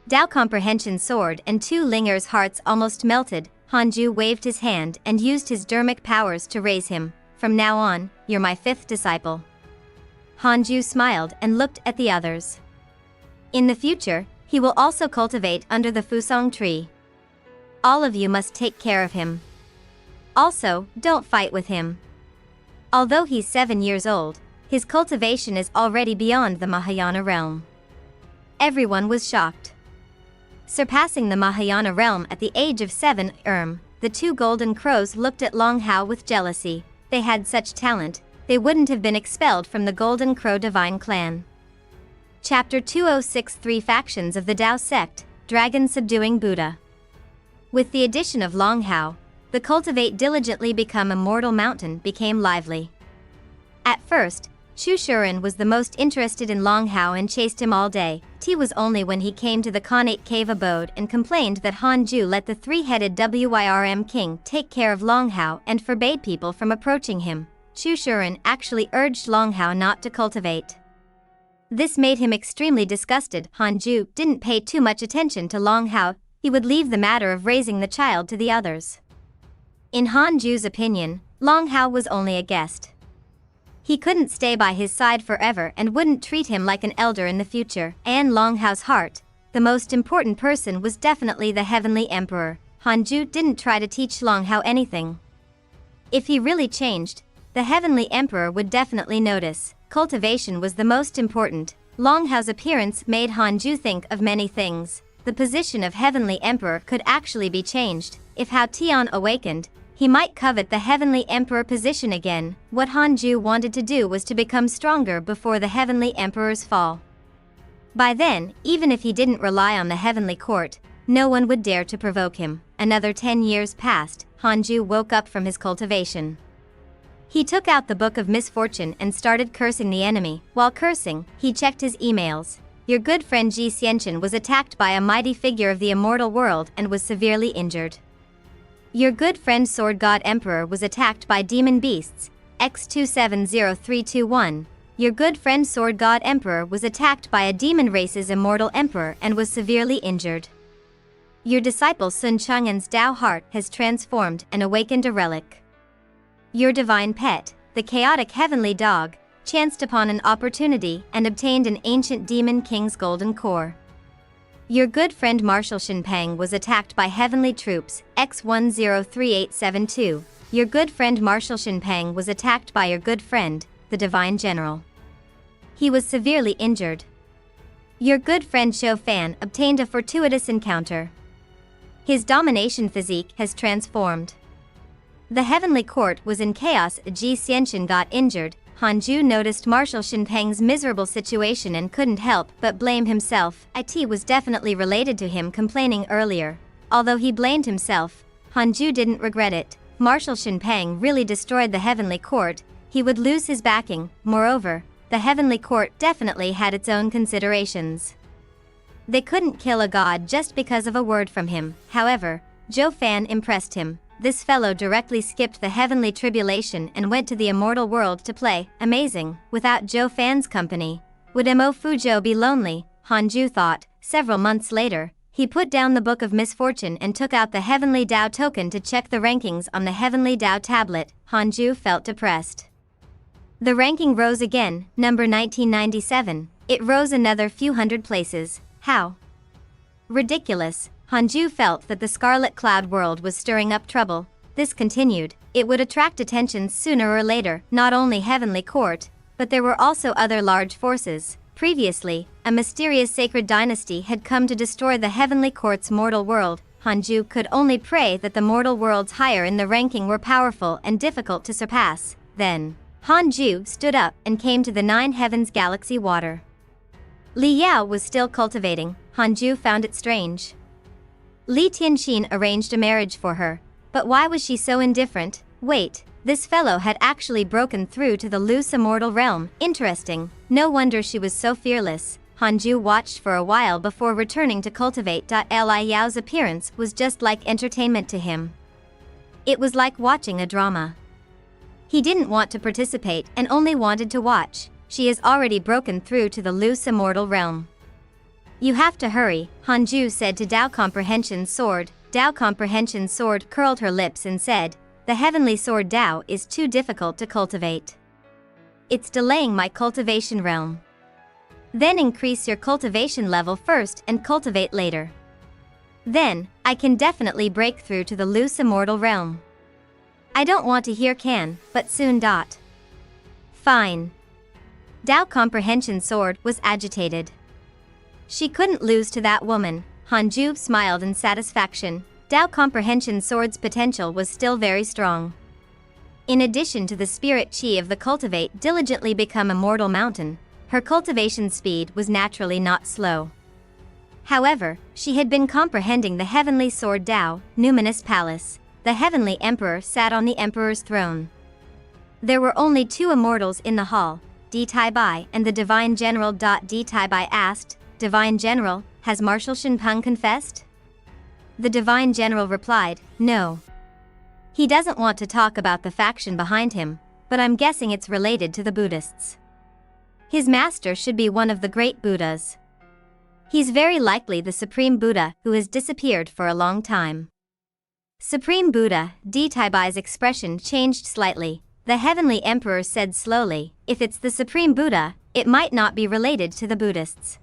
Dao Comprehension Sword and Tu Linger's hearts almost melted. Hanju waved his hand and used his dermic powers to raise him. From now on, you're my 5th disciple. Hanju smiled and looked at the others. In the future, he will also cultivate under the Fusang tree. All of you must take care of him. Also, don't fight with him. Although he's 7 years old, his cultivation is already beyond the Mahayana realm. Everyone was shocked. Surpassing the Mahayana realm at the age of 7, the two golden crows looked at Long Hao with jealousy. They had such talent, they wouldn't have been expelled from the Golden Crow Divine Clan. Chapter 2063 Factions of the Tao Sect, Dragon Subduing Buddha. With the addition of Long Hao, the Cultivate diligently become Immortal Mountain became lively. At first, Shushuren was the most interested in Long Hao and chased him all day. It was only when he came to the connate cave abode and complained that Hanju let the three-headed Wyrm king take care of Long Hao and forbade people from approaching him. Shushuren actually urged Long Hao not to cultivate. This made him extremely disgusted. Hanju didn't pay too much attention to Long Hao, he would leave the matter of raising the child to the others. In Hanju's opinion, Long Hao was only a guest. He couldn't stay by his side forever and wouldn't treat him like an elder in the future. In Long Hao's heart, the most important person was definitely the Heavenly Emperor. Hanju didn't try to teach Long Hao anything. If he really changed, the Heavenly Emperor would definitely notice. Cultivation was the most important. Long Hao's appearance made Hanju think of many things. The position of Heavenly Emperor could actually be changed. If Hao Tian awakened, he might covet the Heavenly Emperor position again. What Hanju wanted to do was to become stronger before the Heavenly Emperor's fall. By then, even if he didn't rely on the Heavenly Court, no one would dare to provoke him. Another 10 years passed. Hanju woke up from his cultivation. He took out the Book of Misfortune and started cursing the enemy. While cursing, he checked his emails. Your good friend Ji Xianchen was attacked by a mighty figure of the immortal world and was severely injured. Your good friend Sword God Emperor was attacked by demon beasts, X270321. Your good friend Sword God Emperor was attacked by a demon race's immortal emperor and was severely injured. Your disciple Sun Chang'an's Tao heart has transformed and awakened a relic. Your divine pet, the chaotic heavenly dog, chanced upon an opportunity and obtained an ancient demon king's golden core. Your good friend Marshal Shinpeng was attacked by heavenly troops, X103872. Your good friend Marshal Shinpeng was attacked by your good friend, the Divine General. He was severely injured. Your good friend Shou Fan obtained a fortuitous encounter. His domination physique has transformed. The heavenly court was in chaos. Ji Xianchen got injured. Hanju noticed Marshal Shinpeng's miserable situation and couldn't help but blame himself. It was definitely related to him complaining earlier. Although he blamed himself, Hanju didn't regret it. Marshal Shinpeng really destroyed the heavenly court, he would lose his backing. Moreover, the heavenly court definitely had its own considerations. They couldn't kill a god just because of a word from him. However, Zhou Fan impressed him. This fellow directly skipped the heavenly tribulation and went to the immortal world to play. Amazing. Without Zhou Fan's company, would Mo Fuzhou be lonely? Hanju thought. Several months later, he put down the Book of Misfortune and took out the Heavenly Tao token to check the rankings on the Heavenly Tao tablet. Hanju felt depressed. The ranking rose again, number 1997. It rose another few hundred places. How ridiculous. Hanju felt that the Scarlet Cloud world was stirring up trouble. This continued, it would attract attention sooner or later. Not only Heavenly Court, but there were also other large forces. Previously, a mysterious sacred dynasty had come to destroy the Heavenly Court's mortal world. Hanju could only pray that the mortal worlds higher in the ranking were powerful and difficult to surpass. Then, Hanju stood up and came to the Nine Heavens Galaxy water. Li Yao was still cultivating. Hanju found it strange. Li Tianxin arranged a marriage for her, but why was she so indifferent? Wait, this fellow had actually broken through to the loose immortal realm. Interesting, no wonder she was so fearless. Hanju watched for a while before returning to Cultivate. Li Yao's appearance was just like entertainment to him. It was like watching a drama. He didn't want to participate and only wanted to watch. She has already broken through to the loose immortal realm. You have to hurry, Hanju said to Tao Comprehension's sword. Tao Comprehension's sword curled her lips and said, the heavenly sword Tao is too difficult to cultivate. It's delaying my cultivation realm. Then increase your cultivation level first and cultivate later. Then, I can definitely break through to the loose immortal realm. I don't want to hear can, but soon. Fine. Dao Comprehension Sword was agitated. She couldn't lose to that woman. Hanju smiled in satisfaction. Dao Comprehension Sword's potential was still very strong. In addition to the spirit chi of the Cultivate diligently become Immortal Mountain, her cultivation speed was naturally not slow. However, she had been comprehending the Heavenly Sword Dao, Numinous Palace. The Heavenly Emperor sat on the Emperor's throne. There were only 2 immortals in the hall, Di Tai Bai and the Divine General. Di Tai Bai asked, Divine General, has Marshal Shinpeng confessed? The Divine General replied, no. He doesn't want to talk about the faction behind him, but I'm guessing it's related to the Buddhists. His master should be one of the great Buddhas. He's very likely the Supreme Buddha who has disappeared for a long time. Supreme Buddha. Di Tai Bai's expression changed slightly. The Heavenly Emperor said slowly, if it's the Supreme Buddha, it might not be related to the Buddhists.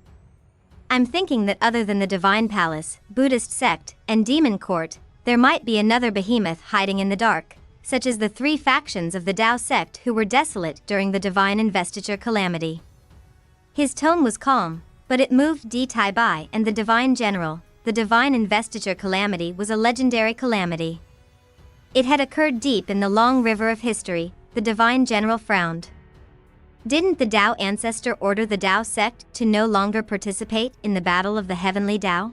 I'm thinking that other than the Divine Palace, Buddhist sect, and Demon Court, there might be another behemoth hiding in the dark, such as the 3 factions of the Tao sect who were desolate during the Divine Investiture calamity. His tone was calm, but it moved Di Tai Bai and the Divine General. The Divine Investiture calamity was a legendary calamity. It had occurred deep in the long river of history. The Divine General frowned. Didn't the Tao ancestor order the Tao sect to no longer participate in the battle of the Heavenly Tao?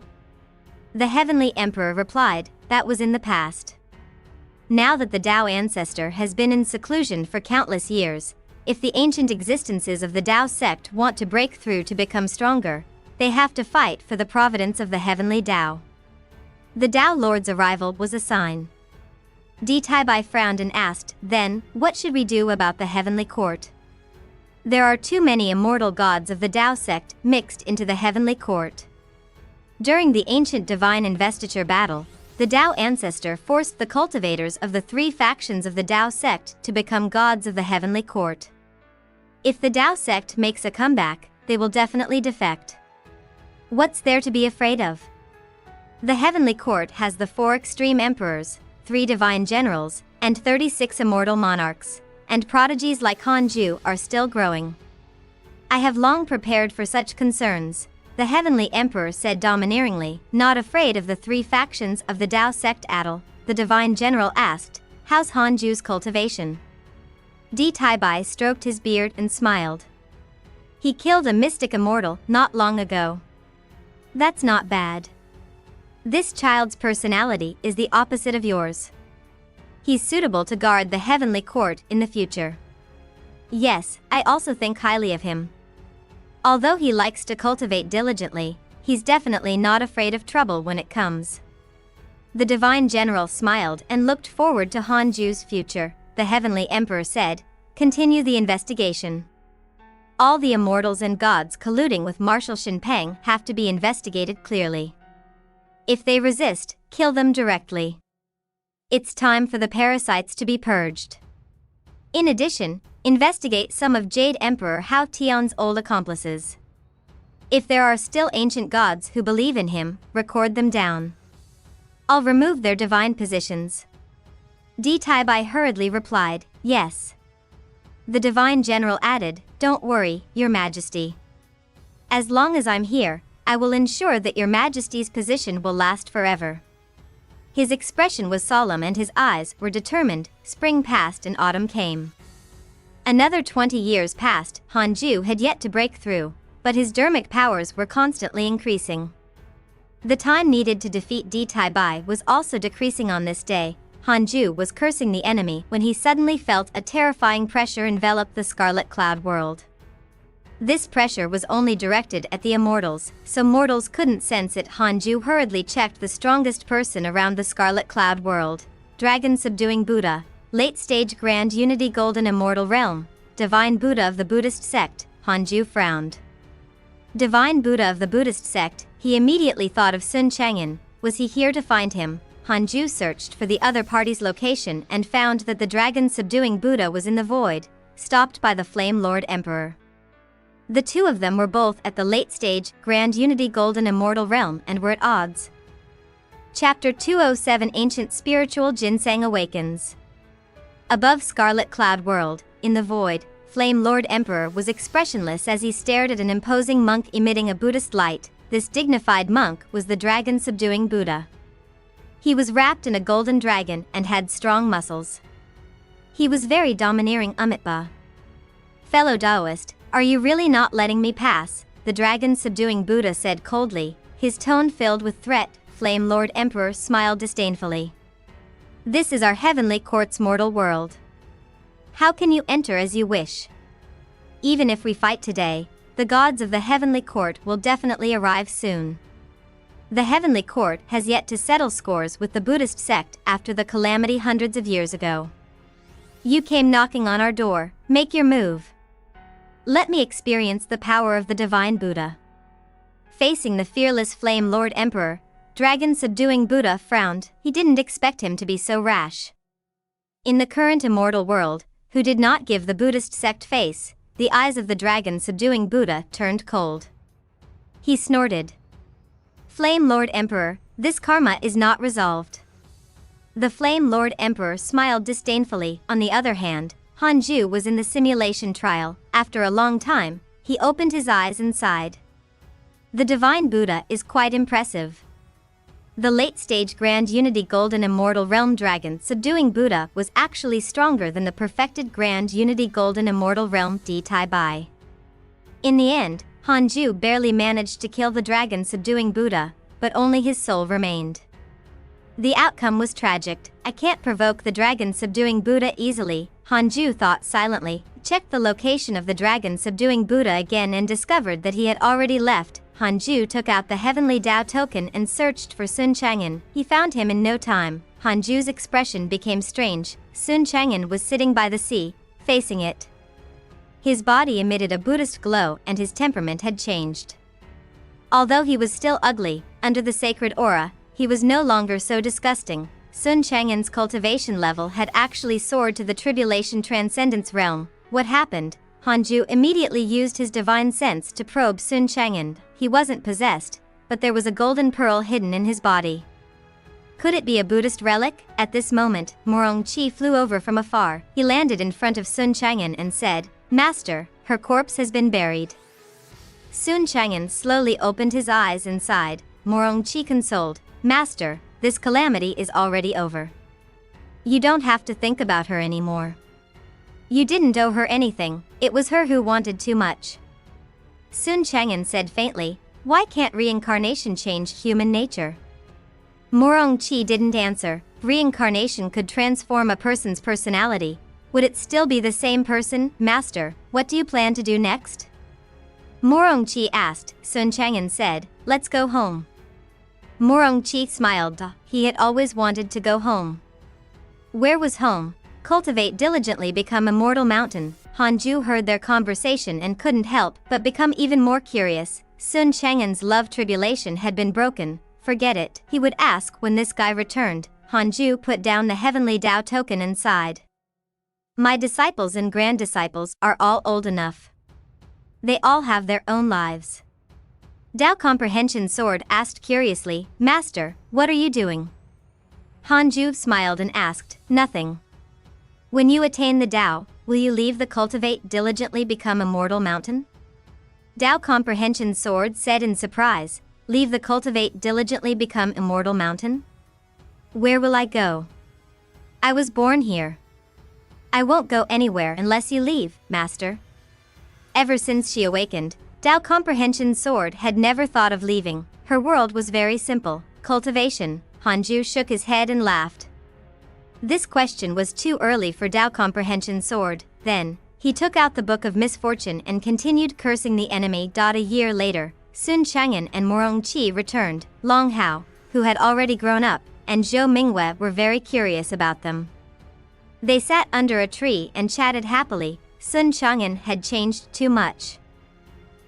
The Heavenly Emperor replied, that was in the past. Now that the Tao ancestor has been in seclusion for countless years, if the ancient existences of the Tao sect want to break through to become stronger, they have to fight for the providence of the Heavenly Tao. The Tao Lord's arrival was a sign. Di Tai Bai frowned and asked, then, what should we do about the Heavenly Court? There are too many immortal gods of the Tao sect mixed into the Heavenly Court. During the ancient Divine Investiture battle, the Tao ancestor forced the cultivators of the 3 factions of the Tao sect to become gods of the Heavenly Court. If the Tao sect makes a comeback, they will definitely defect. What's there to be afraid of? The Heavenly Court has the 4 extreme emperors, 3 divine generals, and 36 immortal monarchs, and prodigies like Hanju are still growing. I have long prepared for such concerns, the Heavenly Emperor said domineeringly, not afraid of the 3 factions of the Tao sect Adel. The Divine General asked, how's Hanju's cultivation? Di Tai Bai stroked his beard and smiled. He killed a mystic immortal not long ago. That's not bad. This child's personality is the opposite of yours. He's suitable to guard the Heavenly Court in the future. Yes, I also think highly of him. Although he likes to cultivate diligently, he's definitely not afraid of trouble when it comes. The Divine General smiled and looked forward to Hanju's future. The Heavenly Emperor said, continue the investigation. All the immortals and gods colluding with Marshal Shinpeng have to be investigated clearly. If they resist, kill them directly. It's time for the parasites to be purged. In addition, investigate some of Jade Emperor Hao Tian's old accomplices. If there are still ancient gods who believe in him, record them down. I'll remove their divine positions. Di Tai Bai hurriedly replied, yes. The Divine General added, don't worry, Your Majesty. As long as I'm here, I will ensure that Your Majesty's position will last forever. His expression was solemn and his eyes were determined. Spring passed and autumn came. Another 20 years passed. Hanju had yet to break through, but his dermic powers were constantly increasing. The time needed to defeat Di Tai Bai was also decreasing on this day. Hanju was cursing the enemy when he suddenly felt a terrifying pressure envelop the Scarlet Cloud world. This pressure was only directed at the immortals, so mortals couldn't sense it. Hanju hurriedly checked the strongest person around the Scarlet Cloud world. Dragon subduing Buddha, late stage Grand Unity Golden Immortal Realm, Divine Buddha of the Buddhist sect. Hanju frowned. Divine Buddha of the Buddhist sect, he immediately thought of Sun Chang'an. Was he here to find him? Hanju searched for the other party's location and found that the dragon subduing Buddha was in the void, stopped by the Flame Lord Emperor. The 2 of them were both at the late stage Grand Unity Golden Immortal Realm and were at odds. Chapter 207 Ancient Spiritual Ginseng Awakens. Above Scarlet Cloud World, in the void, Flame Lord Emperor was expressionless as he stared at an imposing monk emitting a Buddhist light. This dignified monk was the dragon-subduing Buddha. He was wrapped in a golden dragon and had strong muscles. He was very domineering. Amitabha. Fellow Taoist, are you really not letting me pass? The dragon-subduing Buddha said coldly, his tone filled with threat. Flame Lord Emperor smiled disdainfully. This is our heavenly court's mortal world. How can you enter as you wish? Even if we fight today, the gods of the heavenly court will definitely arrive soon. The heavenly court has yet to settle scores with the Buddhist sect after the calamity hundreds of years ago. You came knocking on our door, make your move. Let me experience the power of the divine Buddha. Facing the fearless Flame Lord Emperor, dragon-subduing Buddha frowned. He didn't expect him to be so rash. In the current immortal world, who did not give the Buddhist sect face, the eyes of the dragon-subduing Buddha turned cold. He snorted. Flame Lord Emperor, this karma is not resolved. The Flame Lord Emperor smiled disdainfully. On the other hand, Hanju was in the simulation trial. After a long time, he opened his eyes and sighed. The divine Buddha is quite impressive. The late-stage Grand Unity Golden Immortal Realm Dragon subduing Buddha was actually stronger than the perfected Grand Unity Golden Immortal Realm deity Bai. In the end, Hanju barely managed to kill the dragon subduing Buddha, but only his soul remained. The outcome was tragic. I can't provoke the dragon subduing Buddha easily, Hanju thought silently, checked the location of the dragon subduing Buddha again and discovered that he had already left. Hanju took out the Heavenly Tao token and searched for Sun Chang'an. He found him in no time. Hanju's expression became strange. Sun Chang'an was sitting by the sea, facing it. His body emitted a Buddhist glow and his temperament had changed. Although he was still ugly, under the sacred aura, he was no longer so disgusting. Sun Chang'an's cultivation level had actually soared to the Tribulation Transcendence realm. What happened? Hanju immediately used his divine sense to probe Sun Chang'an. He wasn't possessed, but there was a golden pearl hidden in his body. Could it be a Buddhist relic? At this moment, Morong Chi flew over from afar. He landed in front of Sun Chang'an and said, Master, her corpse has been buried. Sun Chang'an slowly opened his eyes and sighed. Morong Chi consoled, Master, this calamity is already over. You don't have to think about her anymore. You didn't owe her anything, it was her who wanted too much. Sun Chang'an said faintly, why can't reincarnation change human nature? Morong Chi didn't answer. Reincarnation could transform a person's personality. Would it still be the same person? Master, what do you plan to do next? Morong Chi asked. Sun Chang'an said, let's go home. Morong Chi smiled. He had always wanted to go home. Where was home? Cultivate diligently become Immortal Mountain. Hanju heard their conversation and couldn't help but become even more curious. Sun Chang'an's love tribulation had been broken. Forget it, he would ask when this guy returned. Hanju put down the Heavenly Tao token and sighed. My disciples and grand disciples are all old enough. They all have their own lives. Tao Comprehension Sword asked curiously, Master, what are you doing? Hanju smiled and asked, nothing. When you attain the Tao, will you leave the Cultivate diligently become Immortal Mountain? Tao Comprehension Sword said in surprise, leave the Cultivate diligently become Immortal Mountain? Where will I go? I was born here. I won't go anywhere unless you leave, Master. Ever since she awakened, Tao Comprehension Sword had never thought of leaving. Her world was very simple, cultivation. Hanju shook his head and laughed. This question was too early for Tao Comprehension Sword. Then, he took out the Book of Misfortune and continued cursing the enemy. A year later, Sun Chang'an and Morong Chi returned. Long Hao, who had already grown up, and Zhou Mingwei were very curious about them. They sat under a tree and chatted happily. Sun Chang'an had changed too much.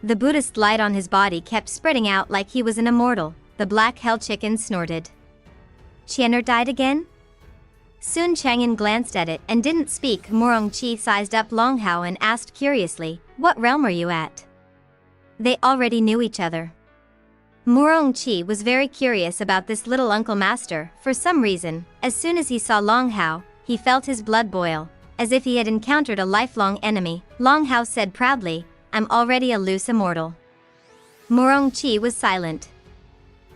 The Buddhist light on his body kept spreading out like he was an immortal. The black hell chicken snorted. Qianer died again? Sun Chang'an glanced at it and didn't speak. Morong Chi sized up Long Hao and asked curiously, what realm are you at? They already knew each other. Morong Chi was very curious about this little uncle master. For some reason, as soon as he saw Long Hao, he felt his blood boil. as if he had encountered a lifelong enemy. Long Hao said proudly, "I'm already a loose immortal." Morong Qi was silent.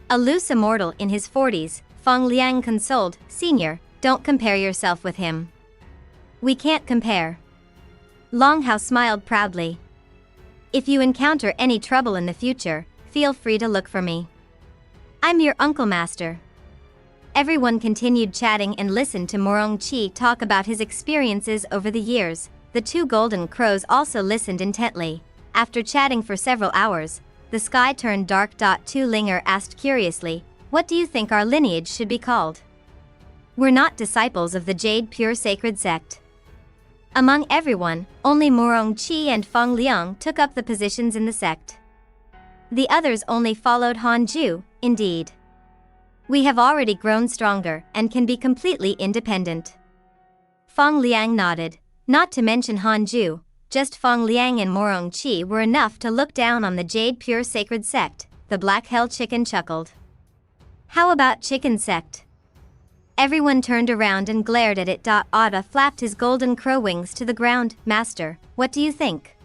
A loose immortal in his 40s, Feng Liang consoled, "Senior, don't compare yourself with him. We can't compare." Long Hao smiled proudly. "If you encounter any trouble in the future, feel free to look for me. I'm your uncle master." Everyone continued chatting and listened to Morong Qi talk about his experiences over the years. The two golden crows also listened intently. After chatting for several hours, the sky turned dark. Tu Linger asked curiously, "What do you think our lineage should be called?" "We're not disciples of the Jade Pure Sacred Sect." Among everyone, only Morong Qi and Feng Liang took up the positions in the sect. The others only followed Hanju. Indeed, "We have already grown stronger and can be completely independent." Feng Liang nodded. Not to mention Hanju, just Feng Liang and Morong Qi were enough to look down on the Jade Pure Sacred Sect. The Black Hell Chicken chuckled. "How about Chicken Sect?" Everyone turned around and glared at it. Otta flapped his golden crow wings to the ground. "Master, what do you think?"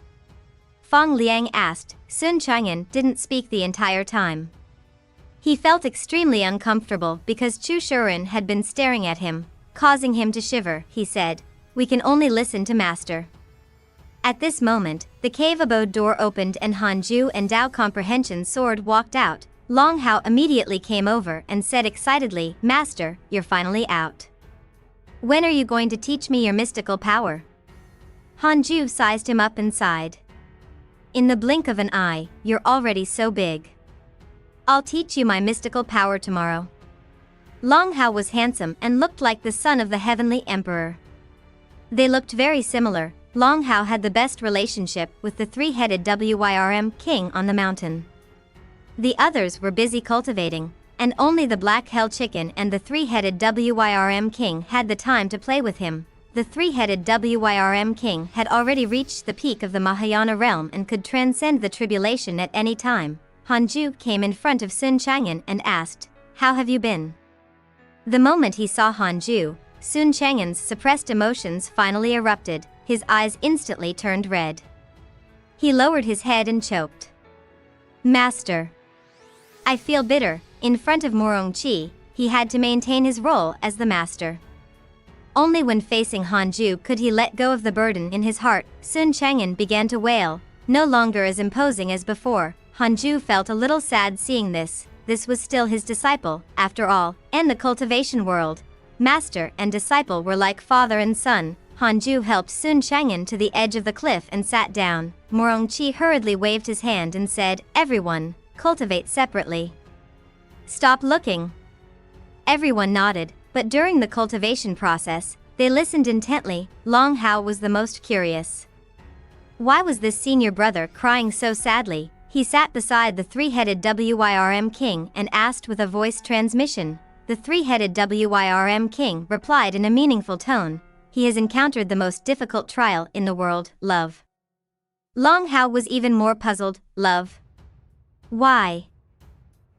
Feng Liang asked. Sun Chang'an didn't speak the entire time. He felt extremely uncomfortable because Chu Shuren had been staring at him, causing him to shiver. He said, "We can only listen to Master." At this moment, the cave abode door opened and Hanju and Dao Comprehension Sword walked out. Long Hao immediately came over and said excitedly, "Master, you're finally out. When are you going to teach me your mystical power?" Hanju sized him up and sighed. "In the blink of an eye, you're already so big. I'll teach you my mystical power tomorrow." Long Hao was handsome and looked like the son of the heavenly emperor. They looked very similar. Long Hao had the best relationship with the three-headed Wyrm king on the mountain. The others were busy cultivating, and only the Black Hell Chicken and the three-headed Wyrm king had the time to play with him. The three-headed Wyrm king had already reached the peak of the Mahayana realm and could transcend the tribulation at any time. Hanju came in front of Sun Chang'an and asked, "How have you been?" The moment he saw Hanju, Sun Chang'an's suppressed emotions finally erupted. His eyes instantly turned red. He lowered his head and choked. "Master, I feel bitter." In front of Morong Qi, he had to maintain his role as the master. Only when facing Hanju could he let go of the burden in his heart. Sun Chang'an began to wail, no longer as imposing as before. Hanju felt a little sad seeing this. This was still his disciple, after all, and the cultivation world. Master and disciple were like father and son. Hanju helped Sun Chang'an to the edge of the cliff and sat down. Morong Qi hurriedly waved his hand and said, "Everyone, cultivate separately. Stop looking." Everyone nodded, but during the cultivation process, they listened intently. Long Hao was the most curious. Why was this senior brother crying so sadly? He sat beside the three-headed Wyrm king and asked with a voice transmission. The three-headed Wyrm king replied in a meaningful tone, "He has encountered the most difficult trial in the world, love." Long Hao was even more puzzled. Love? Why?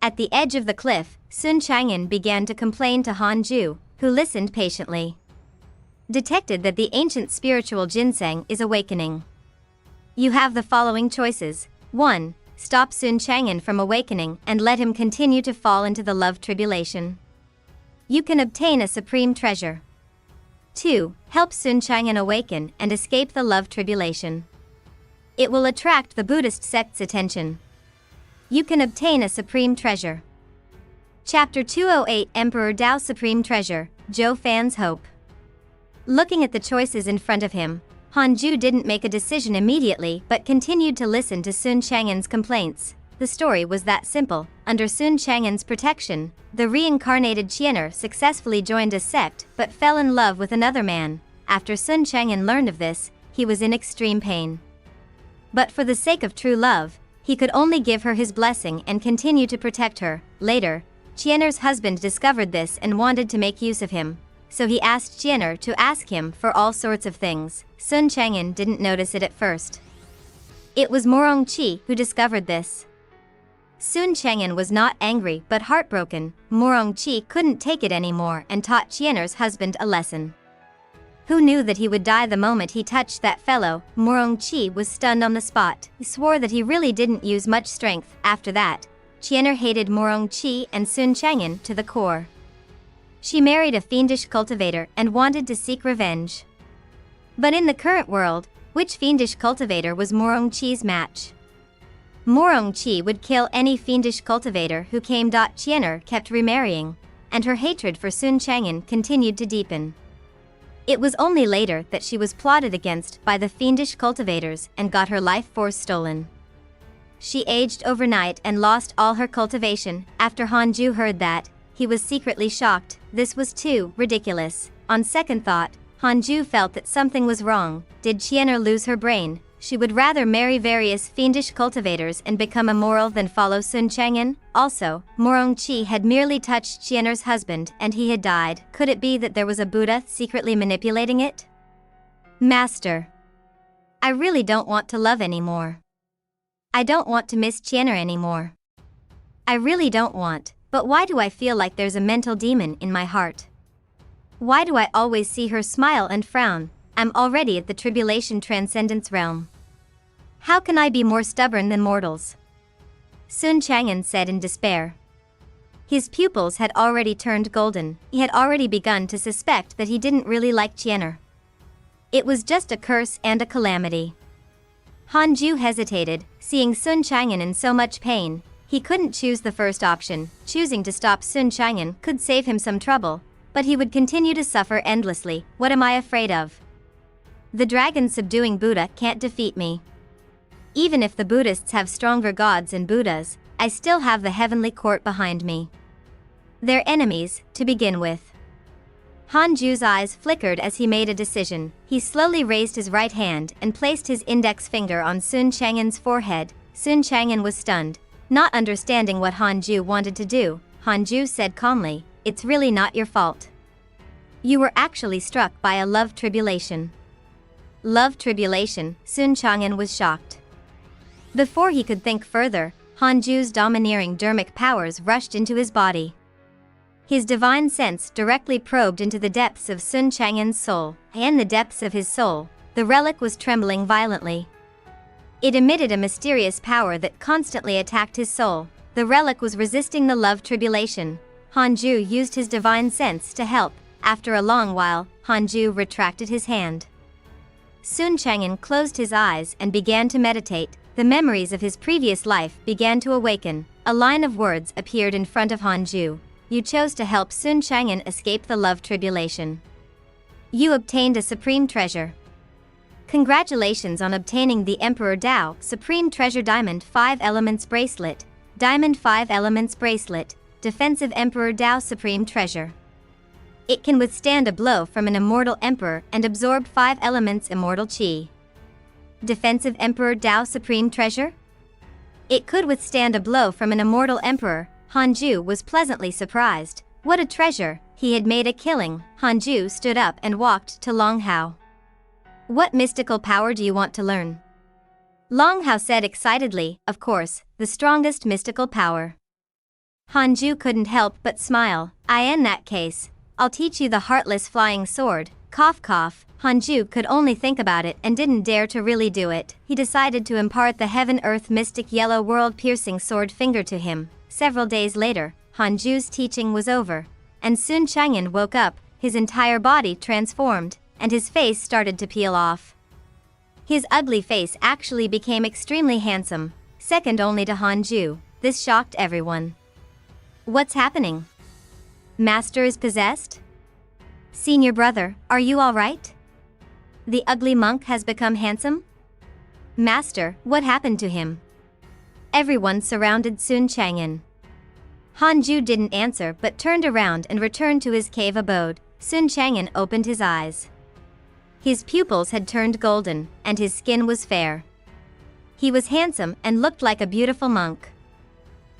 At the edge of the cliff, Sun Chang'an began to complain to Hanju, who listened patiently. Detected that the ancient spiritual ginseng is awakening. You have the following choices. 1. Stop Sun Chang'an from awakening and let him continue to fall into the love tribulation. You can obtain a supreme treasure. 2. Help Sun Chang'an awaken and escape the love tribulation. It will attract the Buddhist sect's attention. You can obtain a supreme treasure. Chapter 208 Emperor Dao Supreme Treasure, Zhou Fan's Hope. Looking at the choices in front of him, Hanju didn't make a decision immediately but continued to listen to Sun Chang'an's complaints. The story was that simple. Under Sun Chang'an's protection, the reincarnated Qianer successfully joined a sect but fell in love with another man. After Sun Chang'an learned of this, he was in extreme pain. But for the sake of true love, he could only give her his blessing and continue to protect her. Later, Qianer's husband discovered this and wanted to make use of him. So he asked Qianer to ask him for all sorts of things. Sun Chang'an didn't notice it at first. It was Morong Qi who discovered this. Sun Chang'an was not angry but heartbroken. Morong Qi couldn't take it anymore and taught Qianer's husband a lesson. Who knew that he would die the moment he touched that fellow? Morongchi was stunned on the spot. He swore that he really didn't use much strength. After that, Qianer hated Morongchi and Sun Chang'an to the core. She married a fiendish cultivator and wanted to seek revenge. But in the current world, which fiendish cultivator was Morongchi's match? Morongchi would kill any fiendish cultivator who came. Qianer kept remarrying, and her hatred for Sun Chang'an continued to deepen. It was only later that she was plotted against by the fiendish cultivators and got her life force stolen. She aged overnight and lost all her cultivation. After Hanju heard that, he was secretly shocked. This was too ridiculous. On second thought, Hanju felt that something was wrong. Did Qianer lose her brain? She would rather marry various fiendish cultivators and become immoral than follow Sun Chang'an. Also, Morongchi had merely touched Qianer's husband and he had died. Could it be that there was a Buddha secretly manipulating it? Master, I really don't want to love anymore. I don't want to miss Qianer anymore. I really don't want, but why do I feel like there's a mental demon in my heart? Why do I always see her smile and frown? I'm already at the tribulation transcendence realm. How can I be more stubborn than mortals? Sun Chang'an said in despair. His pupils had already turned golden. He had already begun to suspect that he didn't really like Qianer. It was just a curse and a calamity. Hanju hesitated, seeing Sun Chang'an in so much pain. He couldn't choose the first option. Choosing to stop Sun Chang'an could save him some trouble, but he would continue to suffer endlessly. What am I afraid of? The dragon subduing Buddha can't defeat me. Even if the Buddhists have stronger gods and Buddhas, I still have the heavenly court behind me. They're enemies, to begin with. Hanju's eyes flickered as he made a decision. He slowly raised his right hand and placed his index finger on Sun Chang'an's forehead. Sun Chang'an was stunned, not understanding what Hanju wanted to do. Hanju said calmly, "It's really not your fault. You were actually struck by a love tribulation." Love tribulation? Sun Chang'an was shocked. Before he could think further, Hanju's domineering dermic powers rushed into his body. His divine sense directly probed into the depths of Sun Chang'an's soul. In the depths of his soul, the relic was trembling violently. It emitted a mysterious power that constantly attacked his soul. The relic was resisting the love tribulation. Hanju used his divine sense to help. After a long while, Hanju retracted his hand. Sun Chang'an closed his eyes and began to meditate. The memories of his previous life began to awaken. A line of words appeared in front of Hanju. You chose to help Sun Chang'an escape the love tribulation. You obtained a supreme treasure. Congratulations on obtaining the Emperor Dao Supreme Treasure Diamond 5 Elements Bracelet. Diamond 5 Elements Bracelet, Defensive Emperor Dao Supreme Treasure. It can withstand a blow from an immortal emperor and absorb 5 elements immortal chi. Defensive Emperor Dao Supreme Treasure? It could withstand a blow from an immortal emperor. Hanju was pleasantly surprised. What a treasure! He had made a killing. Hanju stood up and walked to Long Hao. What mystical power do you want to learn? Long Hao said excitedly, of course, the strongest mystical power. Hanju couldn't help but smile. In that case, I'll teach you the heartless flying sword. Cough cough. Hanju could only think about it and didn't dare to really do it. He decided to impart the heaven-earth mystic yellow world-piercing sword finger to him. Several days later, Hanju's teaching was over, and Sun Chang'an woke up, his entire body transformed, and his face started to peel off. His ugly face actually became extremely handsome, second only to Hanju. This shocked everyone. What's happening? Master is possessed? Senior brother, are you all right? The ugly monk has become handsome? Master, what happened to him? Everyone surrounded Sun Chang'an. Hanju didn't answer but turned around and returned to his cave abode. Sun Chang'an opened his eyes. His pupils had turned golden, and his skin was fair. He was handsome and looked like a beautiful monk.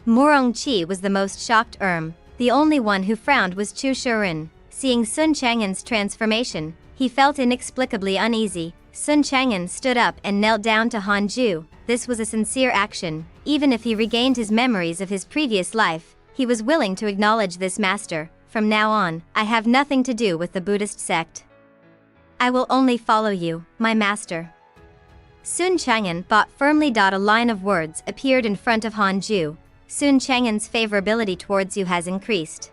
Morongchi was the most shocked. The only one who frowned was Chu Shuren. Seeing Sun Chang'an's transformation, he felt inexplicably uneasy. Sun Chang'an stood up and knelt down to Hanju. This was a sincere action. Even if he regained his memories of his previous life, he was willing to acknowledge this master. From now on, I have nothing to do with the Buddhist sect. I will only follow you, my master. Sun Chang'an thought firmly. A line of words appeared in front of Han Ju. Sun Chang'an's favorability towards you has increased.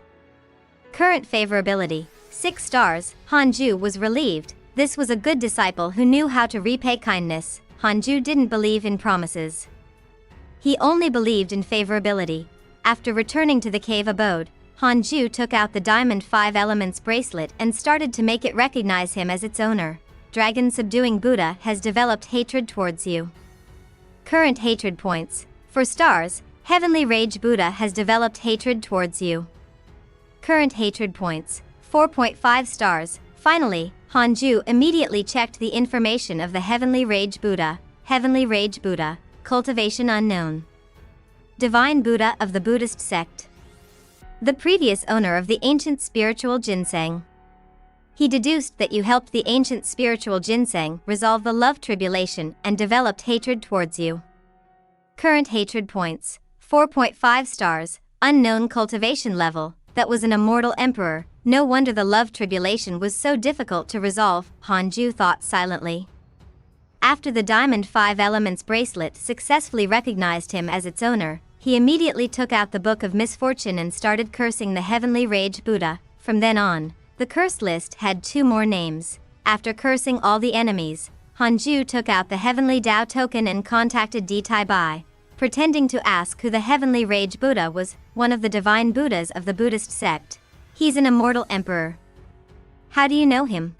Current favorability, 6 stars. Han Ju was relieved. This was a good disciple who knew how to repay kindness. Han Ju didn't believe in promises. He only believed in favorability. After returning to the cave abode, Han Ju took out the diamond 5 elements bracelet and started to make it recognize him as its owner. Dragon subduing Buddha has developed hatred towards you. Current hatred points. 4 stars, Heavenly Rage Buddha has developed hatred towards you. Current hatred points, 4.5 stars. Finally, Han Ju immediately checked the information of the Heavenly Rage Buddha. Heavenly Rage Buddha, cultivation unknown. Divine Buddha of the Buddhist sect. The previous owner of the ancient spiritual ginseng. He deduced that you helped the ancient spiritual ginseng resolve the love tribulation and developed hatred towards you. Current hatred points, 4.5 stars, unknown cultivation level. That was an immortal emperor. No wonder the love tribulation was so difficult to resolve, Han Ju thought silently. After the diamond 5 elements bracelet successfully recognized him as its owner, he immediately took out the Book of Misfortune and started cursing the Heavenly Rage Buddha. From then on, the curse list had 2 more names. After cursing all the enemies, Han Ju took out the Heavenly Tao token and contacted Deities Bai, pretending to ask who the Heavenly Rage Buddha was, one of the divine Buddhas of the Buddhist sect. He's an immortal emperor. How do you know him?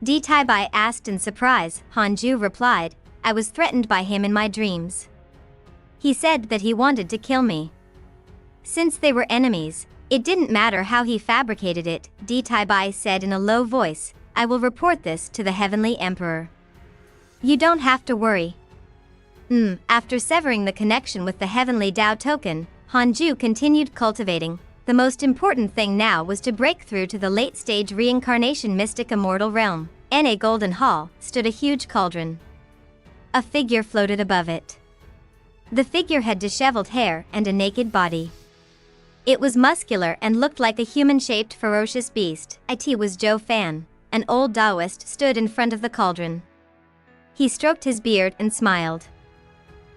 Deities Bai asked in surprise. Han Ju replied, I was threatened by him in my dreams. He said that he wanted to kill me. Since they were enemies, it didn't matter how he fabricated it. Deities Bai said in a low voice, I will report this to the Heavenly Emperor. You don't have to worry. After severing the connection with the Heavenly Tao token, Han Ju continued cultivating. The most important thing now was to break through to the late-stage reincarnation mystic Immortal Realm. In a golden hall stood a huge cauldron. A figure floated above it. The figure had disheveled hair and a naked body. It was muscular and looked like a human-shaped ferocious beast. It was Zhou Fan, an old Taoist, stood in front of the cauldron. He stroked his beard and smiled.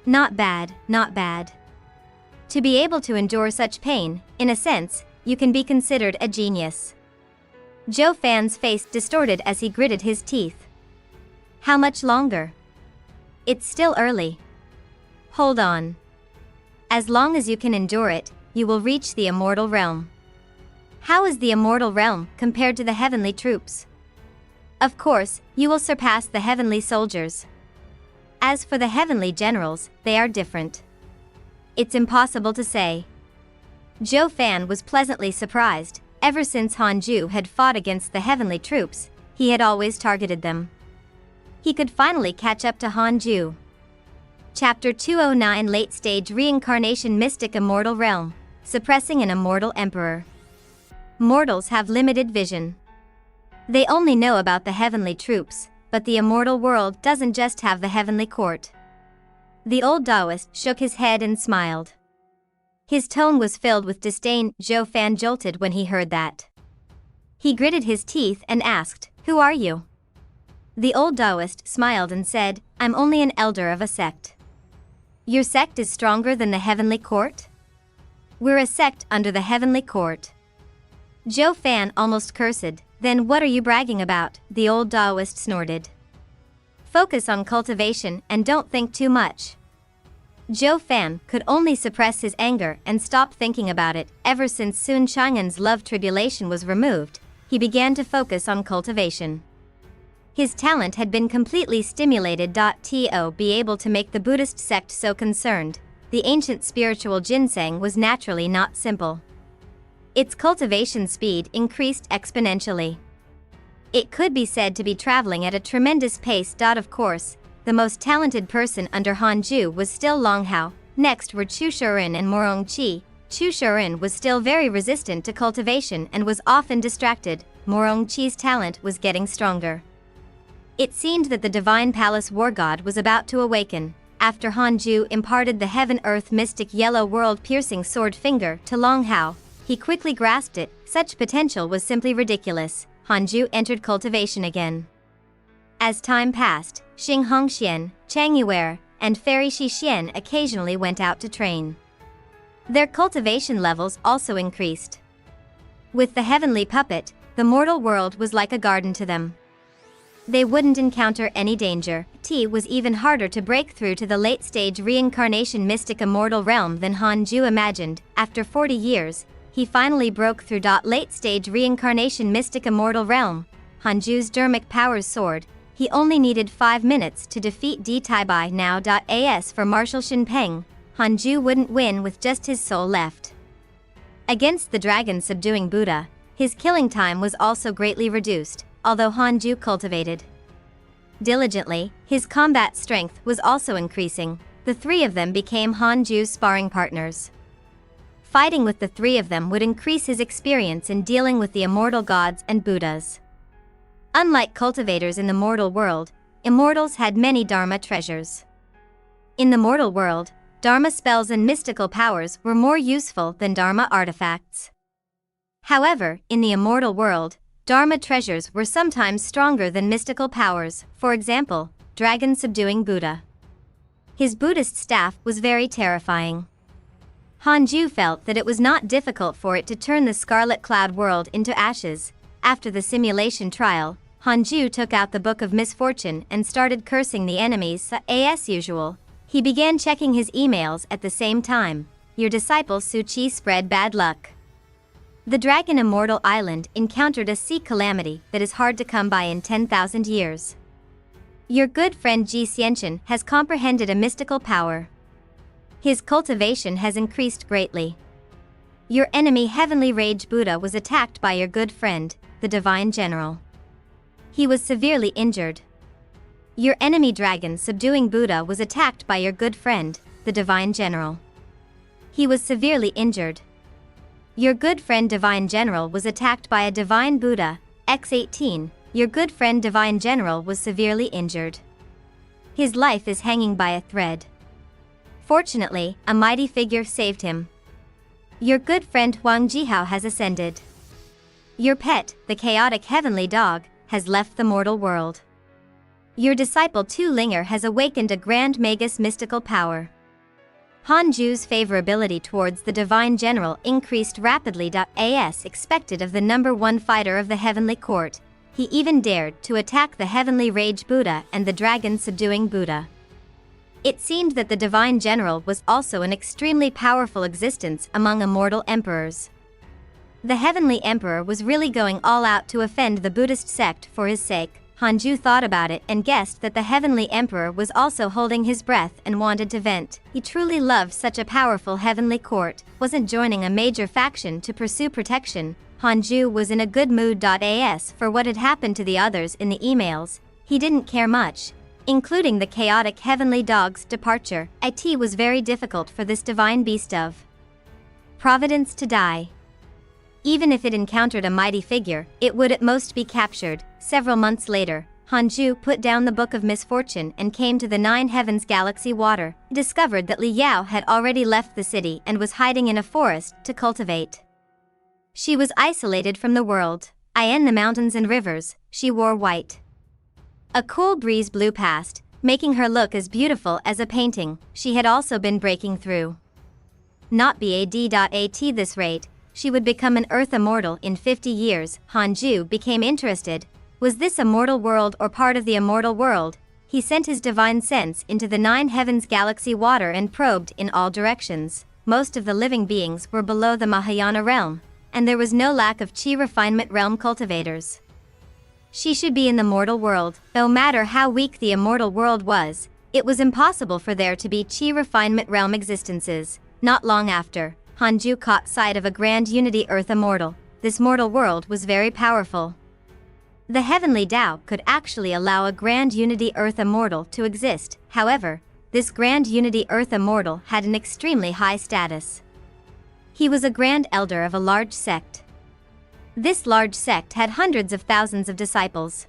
Not bad, not bad. To be able to endure such pain, in a sense, you can be considered a genius. Zhou Fan's face distorted as he gritted his teeth. How much longer? It's still early. Hold on. As long as you can endure it, you will reach the Immortal Realm. How is the Immortal Realm compared to the heavenly troops? Of course, you will surpass the heavenly soldiers. As for the heavenly generals, they are different. It's impossible to say. Zhou Fan was pleasantly surprised. Ever since Han Ju had fought against the heavenly troops, he had always targeted them. He could finally catch up to Han Ju. Chapter 209 Late Stage Reincarnation Mystic Immortal Realm. Suppressing an Immortal Emperor. Mortals have limited vision. They only know about the heavenly troops, but the immortal world doesn't just have the heavenly court. The old Taoist shook his head and smiled. His tone was filled with disdain. Zhou Fan jolted when he heard that. He gritted his teeth and asked, Who are you? The old Taoist smiled and said, I'm only an elder of a sect. Your sect is stronger than the heavenly court? We're a sect under the heavenly court. Zhou Fan almost cursed. Then what are you bragging about? The old Taoist snorted. Focus on cultivation and don't think too much. Zhou Fan could only suppress his anger and stop thinking about it. Ever since Sun Chang'an's love tribulation was removed, he began to focus on cultivation. His talent had been completely stimulated. To be able to make the Buddhist sect so concerned, the ancient spiritual ginseng was naturally not simple. Its cultivation speed increased exponentially. It could be said to be traveling at a tremendous pace. Of course, the most talented person under Han Ju was still Long Hao. Next were Chu Shuren and Morong Qi. Chu Shuren was still very resistant to cultivation and was often distracted. Morong Qi's talent was getting stronger. It seemed that the Divine Palace War God was about to awaken. After Han Ju imparted the Heaven-Earth Mystic Yellow World-Piercing Sword Finger to Long Hao, he quickly grasped it. Such potential was simply ridiculous. Han Ju entered cultivation again. As time passed, Xing Hongxian, Chang Yuer, and Fairy Xixian occasionally went out to train. Their cultivation levels also increased. With the heavenly puppet, the mortal world was like a garden to them. They wouldn't encounter any danger. T was even harder to break through to the late-stage reincarnation mystic Immortal Realm than Hanju imagined. After 40 years, he finally broke through. Late-stage reincarnation mystic Immortal Realm. Hanju's dermic powers soared. He only needed 5 minutes to defeat D Taibai now. As for Marshal Shinpeng, Hanju wouldn't win with just his soul left. Against the dragon subduing Buddha, his killing time was also greatly reduced, although Hanju cultivated diligently, his combat strength was also increasing. The three of them became Hanju's sparring partners. Fighting with the three of them would increase his experience in dealing with the immortal gods and Buddhas. Unlike cultivators in the mortal world, immortals had many Dharma treasures. In the mortal world, Dharma spells and mystical powers were more useful than Dharma artifacts. However, in the immortal world, Dharma treasures were sometimes stronger than mystical powers. For example, dragon subduing Buddha. His Buddhist staff was very terrifying. Hanju felt that it was not difficult for it to turn the Scarlet Cloud world into ashes. After the simulation trial, Hanju took out the Book of Misfortune and started cursing the enemies. As usual, he began checking his emails at the same time. Your disciple Su Chi spread bad luck. The Dragon Immortal Island encountered a sea calamity that is hard to come by in 10,000 years. Your good friend Ji Xianchen has comprehended a mystical power. His cultivation has increased greatly. Your enemy Heavenly Rage Buddha was attacked by your good friend, the Divine General. He was severely injured. Your enemy Dragon Subduing Buddha was attacked by your good friend, the Divine General. He was severely injured. Your good friend Divine General was attacked by a Divine Buddha, X18. Your good friend Divine General was severely injured. His life is hanging by a thread. Fortunately, a mighty figure saved him. Your good friend Huang Jihao has ascended. Your pet, the chaotic heavenly dog, has left the mortal world. Your disciple Tu Linger has awakened a grand magus mystical power. Hanju's favorability towards the Divine General increased rapidly. As expected of the number one fighter of the heavenly court, he even dared to attack the Heavenly Rage Buddha and the Dragon Subduing Buddha. It seemed that the Divine General was also an extremely powerful existence among immortal emperors. The Heavenly Emperor was really going all out to offend the Buddhist sect for his sake. Hanju thought about it and guessed that the Heavenly Emperor was also holding his breath and wanted to vent. He truly loved such a powerful heavenly court, wasn't joining a major faction to pursue protection. Hanju was in a good mood. As for what had happened to the others in the emails, he didn't care much, including the chaotic heavenly dog's departure. It was very difficult for this divine beast of Providence to die. Even if it encountered a mighty figure, it would at most be captured. Several months later, Hanju put down the Book of Misfortune and came to the Nine Heavens Galaxy water, discovered that Li Yao had already left the city and was hiding in a forest to cultivate. She was isolated from the world. In the mountains and rivers, she wore white. A cool breeze blew past, making her look as beautiful as a painting. She had also been breaking through. Not bad. This rate, she would become an Earth immortal in 50 years. Hanju became interested. Was this a mortal world or part of the immortal world? He sent his divine sense into the Nine Heavens Galaxy water and probed in all directions. Most of the living beings were below the Mahayana realm, and there was no lack of Chi refinement realm cultivators. She should be in the mortal world. No matter how weak the immortal world was, it was impossible for there to be Chi refinement realm existences. Not long after, Hanju caught sight of a grand unity Earth immortal. This mortal world was very powerful. The heavenly Tao could actually allow a grand unity Earth immortal to exist. However, this grand unity Earth immortal had an extremely high status. He was a grand elder of a large sect. This large sect had hundreds of thousands of disciples.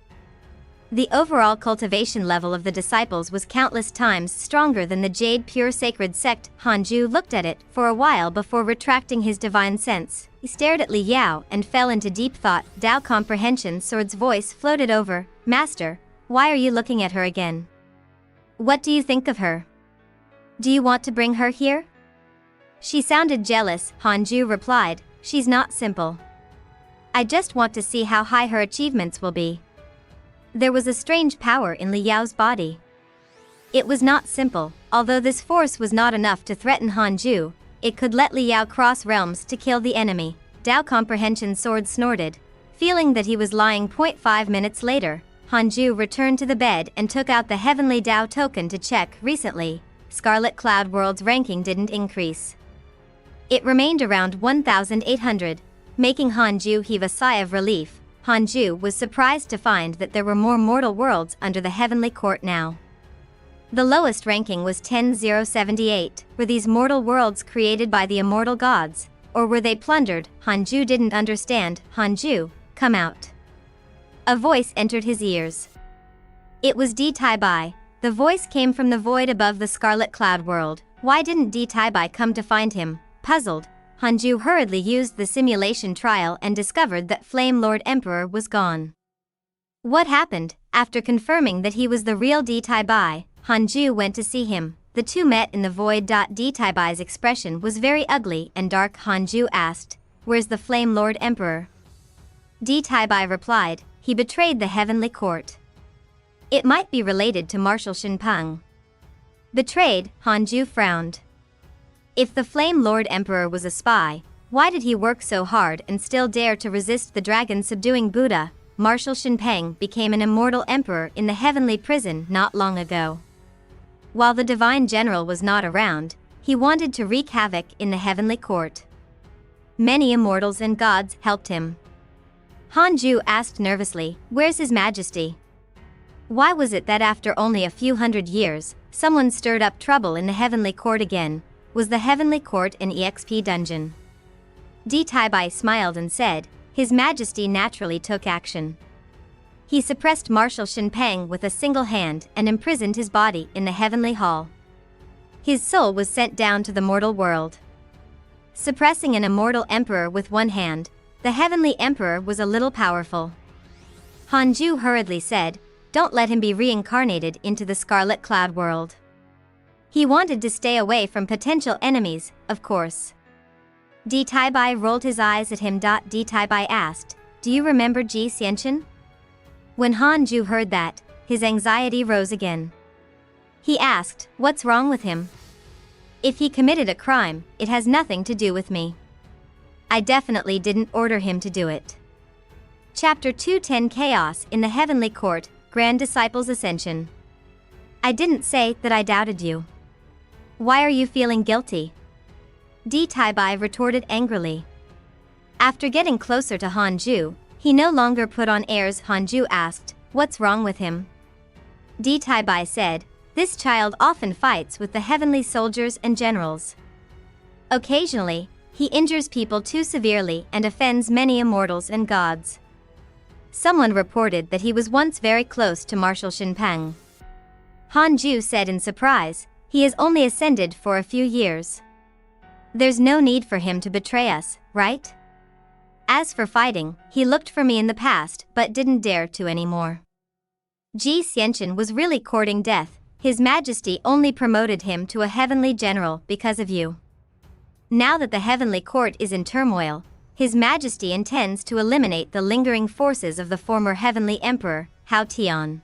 The overall cultivation level of the disciples was countless times stronger than the Jade Pure Sacred sect. Hanju looked at it for a while before retracting his divine sense. He stared at Li Yao and fell into deep thought. Tao comprehension sword's voice floated over. Master, Why are you looking at her again? What do you think of her? Do you want to bring her here? She sounded jealous, Hanju replied. She's not simple. I just want to see how high her achievements will be. There was a strange power in Li Yao's body. It was not simple, although this force was not enough to threaten Hanju, it could let Li Yao cross realms to kill the enemy. Dao Comprehension Sword snorted. Feeling that he was lying. 0.5 minutes later, Hanju returned to the bed and took out the Heavenly Dao token to check. Recently, Scarlet Cloud World's ranking didn't increase. It remained around 1,800, making Hanju heave a sigh of relief. Hanju was surprised to find that there were more mortal worlds under the Heavenly Court now. The lowest ranking was 10,078. Were these mortal worlds created by the immortal gods, or were they plundered? Hanju didn't understand. Hanju, come out. A voice entered his ears. It was Di Taibai. The voice came from the void above the Scarlet Cloud World. Why didn't Di Taibai come to find him? Puzzled, Hanju hurriedly used the simulation trial and discovered that Flame Lord Emperor was gone. What happened? After confirming that he was the real Di Taibai, Hanju went to see him. The two met in the void. Di Taibai's expression was very ugly and dark. Hanju asked, "Where's the Flame Lord Emperor?" Di Taibai replied, "He betrayed the Heavenly Court." It might be related to Marshal Shinpeng. Betrayed, Hanju frowned. If the Flame Lord Emperor was a spy, why did he work so hard and still dare to resist the dragon subduing Buddha? Marshal Shinpeng became an immortal emperor in the heavenly prison not long ago. While the divine general was not around, he wanted to wreak havoc in the heavenly court. Many immortals and gods helped him. Hanju asked nervously, "Where's His Majesty?" Why was it that after only a few hundred years, someone stirred up trouble in the heavenly court again? Was the heavenly court an EXP dungeon? Di Taibai smiled and said, "His Majesty naturally took action. He suppressed Marshal Shinpeng with a single hand and imprisoned his body in the heavenly hall. His soul was sent down to the mortal world." Suppressing an immortal emperor with one hand, the heavenly emperor was a little powerful. Hanju hurriedly said, "Don't let him be reincarnated into the Scarlet Cloud World." He wanted to stay away from potential enemies, of course. Di Taibai rolled his eyes at him. Di Taibai asked, "Do you remember Ji Xianchen?" When Hanju heard that, his anxiety rose again. He asked, "What's wrong with him? If he committed a crime, it has nothing to do with me. I definitely didn't order him to do it." Chapter 210 Chaos in the Heavenly Court, Grand Disciple's Ascension. "I didn't say that I doubted you. Why are you feeling guilty?" Di Taibai retorted angrily. After getting closer to Hanju, he no longer put on airs. Hanju asked, "What's wrong with him?" Di Taibai said, "This child often fights with the heavenly soldiers and generals. Occasionally, he injures people too severely and offends many immortals and gods. Someone reported that he was once very close to Marshal Shinpeng." Hanju said in surprise, "He has only ascended for a few years. There's no need for him to betray us, right? As for fighting, he looked for me in the past but didn't dare to anymore. Ji Xianchen was really courting death. His Majesty only promoted him to a heavenly general because of you. Now that the heavenly court is in turmoil, His Majesty intends to eliminate the lingering forces of the former heavenly emperor, Hao Tian.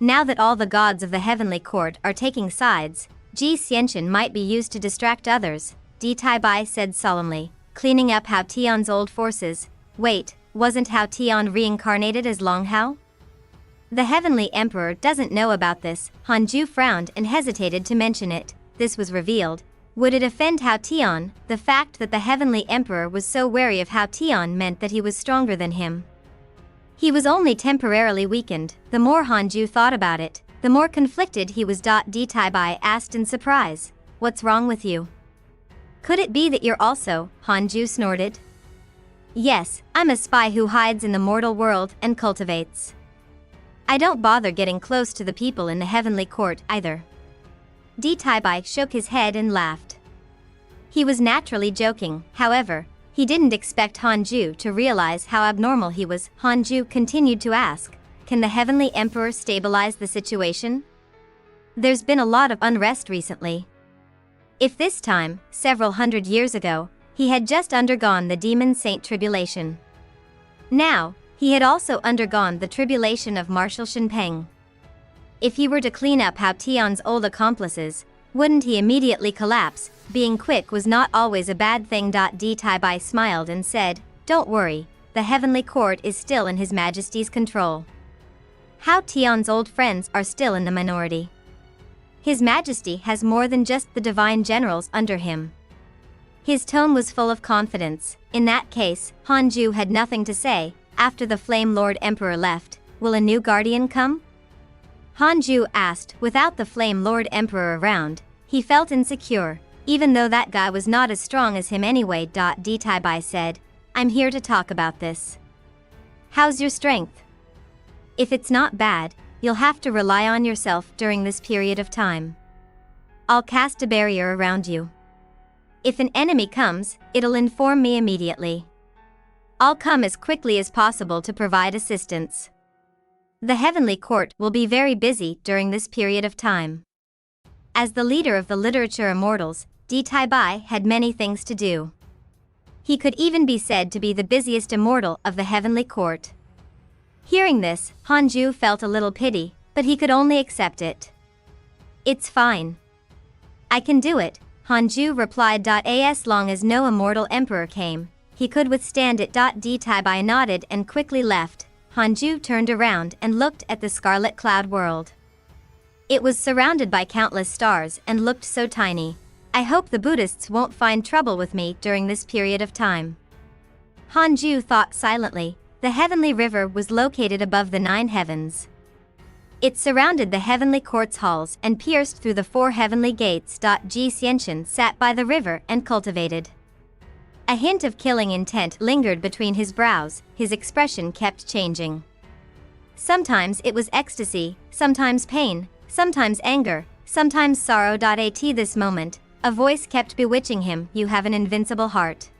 Now that all the gods of the heavenly court are taking sides, Ji Xianchen might be used to distract others," Di Taibai said solemnly, cleaning up Hao Tian's old forces. "Wait, wasn't Hao Tian reincarnated as Long Hao?" "The heavenly emperor doesn't know about this." Hanju frowned and hesitated to mention it. This was revealed. Would it offend Hao Tian? The fact that the heavenly emperor was so wary of Hao Tian meant that he was stronger than him. He was only temporarily weakened. The more Hanju thought about it, the more conflicted he was. Di Taibai asked in surprise, "What's wrong with you? Could it be that you're also?" Hanju snorted. "Yes, I'm a spy who hides in the mortal world and cultivates. I don't bother getting close to the people in the heavenly court either." Di Taibai shook his head and laughed. He was naturally joking, however, he didn't expect Hanju to realize how abnormal he was. Hanju continued to ask, can the Heavenly Emperor stabilize the situation? There's been a lot of unrest recently. If this time, several hundred years ago, he had just undergone the Demon Saint tribulation. Now, he had also undergone the tribulation of Marshal Shenpeng. If he were to clean up Hao Tian's old accomplices, wouldn't he immediately collapse? Being quick was not always a bad thing. Di Taibai smiled and said, "Don't worry, the Heavenly Court is still in His Majesty's control. Hao Tian's old friends are still in the minority. His Majesty has more than just the divine generals under him." His tone was full of confidence. In that case, Hanju had nothing to say. After the Flame Lord Emperor left, will a new guardian come? Hanju asked. Without the Flame Lord Emperor around, he felt insecure, even though that guy was not as strong as him anyway. Di Taibai said, "I'm here to talk about this. How's your strength? If it's not bad, you'll have to rely on yourself during this period of time. I'll cast a barrier around you. If an enemy comes, it'll inform me immediately. I'll come as quickly as possible to provide assistance. The Heavenly Court will be very busy during this period of time." As the leader of the literature immortals, Di Taibai had many things to do. He could even be said to be the busiest immortal of the Heavenly Court. Hearing this, Hanju felt a little pity, but he could only accept it. "It's fine. I can do it," Hanju replied. As long as no immortal emperor came, he could withstand it. Di Taibai nodded and quickly left. Hanju turned around and looked at the Scarlet Cloud world. It was surrounded by countless stars and looked so tiny. "I hope the Buddhists won't find trouble with me during this period of time." Hanju thought silently. The Heavenly River was located above the 9 heavens. It surrounded the Heavenly Court's halls and pierced through the 4 heavenly gates. Ji Xianxian sat by the river and cultivated. A hint of killing intent lingered between his brows. His expression kept changing. Sometimes it was ecstasy, sometimes pain, sometimes anger, sometimes sorrow. At this moment, a voice kept bewitching him. "You have an invincible heart.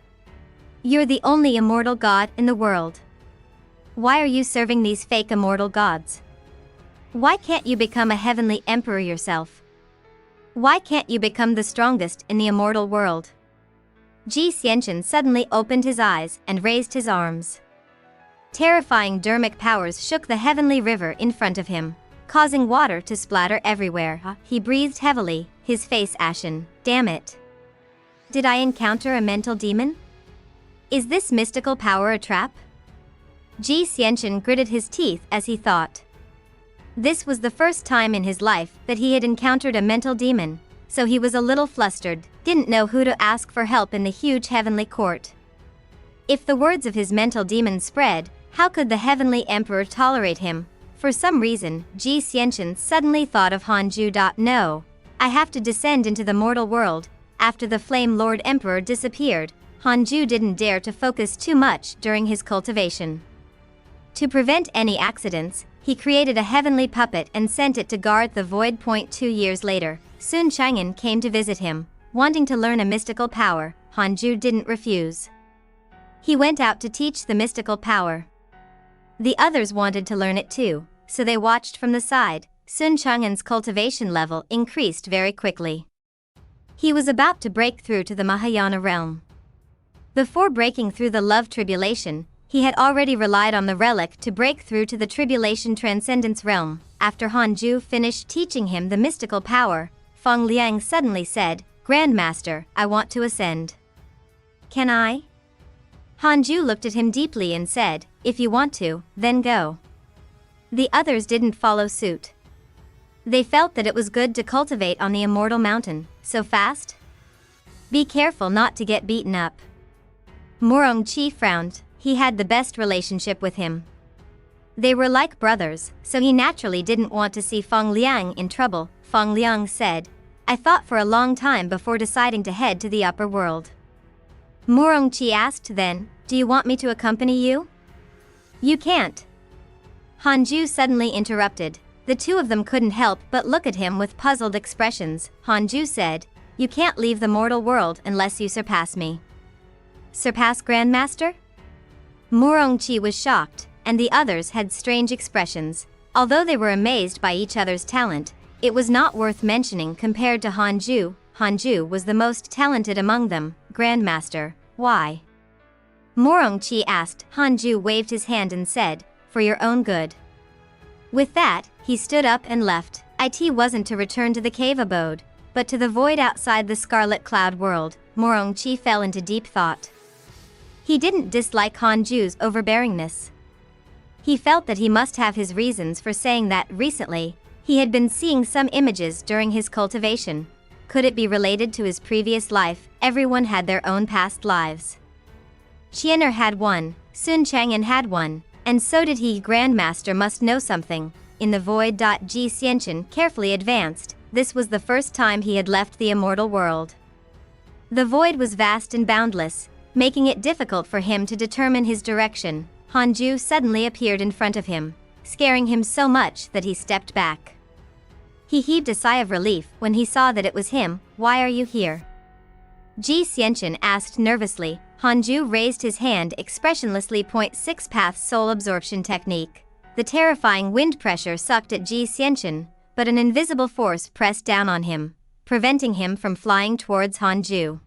You're the only immortal god in the world. Why are you serving these fake immortal gods? Why can't you become a heavenly emperor yourself? Why can't you become the strongest in the immortal world?" Ji Xianxian suddenly opened his eyes and raised his arms. Terrifying dermic powers shook the heavenly river in front of him, causing water to splatter everywhere. He breathed heavily, his face ashen. "Damn it. Did I encounter a mental demon? Is this mystical power a trap?" Ji Xianxian gritted his teeth as he thought. This was the first time in his life that he had encountered a mental demon, so he was a little flustered, didn't know who to ask for help in the huge heavenly court. If the words of his mental demon spread, how could the Heavenly Emperor tolerate him? For some reason, Ji Xianxian suddenly thought of Hanju. No, I have to descend into the mortal world. After the Flame Lord Emperor disappeared, Hanju didn't dare to focus too much during his cultivation. To prevent any accidents, he created a heavenly puppet and sent it to guard the void point. 2 years later, Sun Chang'an came to visit him, wanting to learn a mystical power. Hanju didn't refuse. He went out to teach the mystical power. The others wanted to learn it too, so they watched from the side. Sun Chang'an's cultivation level increased very quickly. He was about to break through to the Mahayana realm. Before breaking through the love tribulation, he had already relied on the relic to break through to the tribulation transcendence realm. After Hanju finished teaching him the mystical power, Feng Liang suddenly said, "Grandmaster, I want to ascend." "Can I?" Hanju looked at him deeply and said, "If you want to, then go." The others didn't follow suit. They felt that it was good to cultivate on the Immortal Mountain, so fast? Be careful not to get beaten up. Morong Qi frowned. He had the best relationship with him. They were like brothers, so he naturally didn't want to see Feng Liang in trouble. Feng Liang said, "I thought for a long time before deciding to head to the upper world." Morong Qi asked then, "Do you want me to accompany you?" "You can't." Hanju suddenly interrupted. The two of them couldn't help but look at him with puzzled expressions. Hanju said, "You can't leave the mortal world unless you surpass me." "Surpass Grandmaster?" Morong Qi was shocked, and the others had strange expressions. Although they were amazed by each other's talent, it was not worth mentioning compared to Hanju. Hanju was the most talented among them. Grandmaster, why? Morongchi asked. Hanju waved his hand and said, for your own good. With that, he stood up and left. It wasn't to return to the cave abode, but to the void outside the scarlet cloud world. Morongchi fell into deep thought. He didn't dislike Hanju's overbearingness. He felt that he must have his reasons for saying that. Recently, he had been seeing some images during his cultivation. Could it be related to his previous life? Everyone had their own past lives. Xianer had one, Sun Chang'an had one, and so did he. Grandmaster must know something. In the void. Ji Xianchen carefully advanced. This was the first time he had left the immortal world. The void was vast and boundless, making it difficult for him to determine his direction. Hanju suddenly appeared in front of him, scaring him so much that he stepped back. He heaved a sigh of relief when he saw that it was him. Why are you here? Ji Xianchen asked nervously. Hanju raised his hand expressionlessly. 6 Path Soul Absorption Technique. The terrifying wind pressure sucked at Ji Xianchen, but an invisible force pressed down on him, preventing him from flying towards Hanju.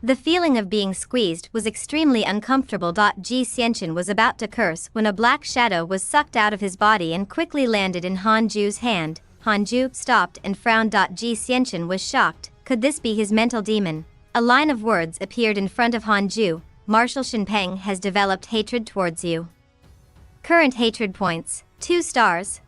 The feeling of being squeezed was extremely uncomfortable. Ji Xianchen was about to curse when a black shadow was sucked out of his body and quickly landed in Hanju's hand. Hanju stopped and frowned. Ji Xianchen was shocked. Could this be his mental demon? A line of words appeared in front of Hanju. Marshal Shinpeng has developed hatred towards you. Current hatred points, 2 stars.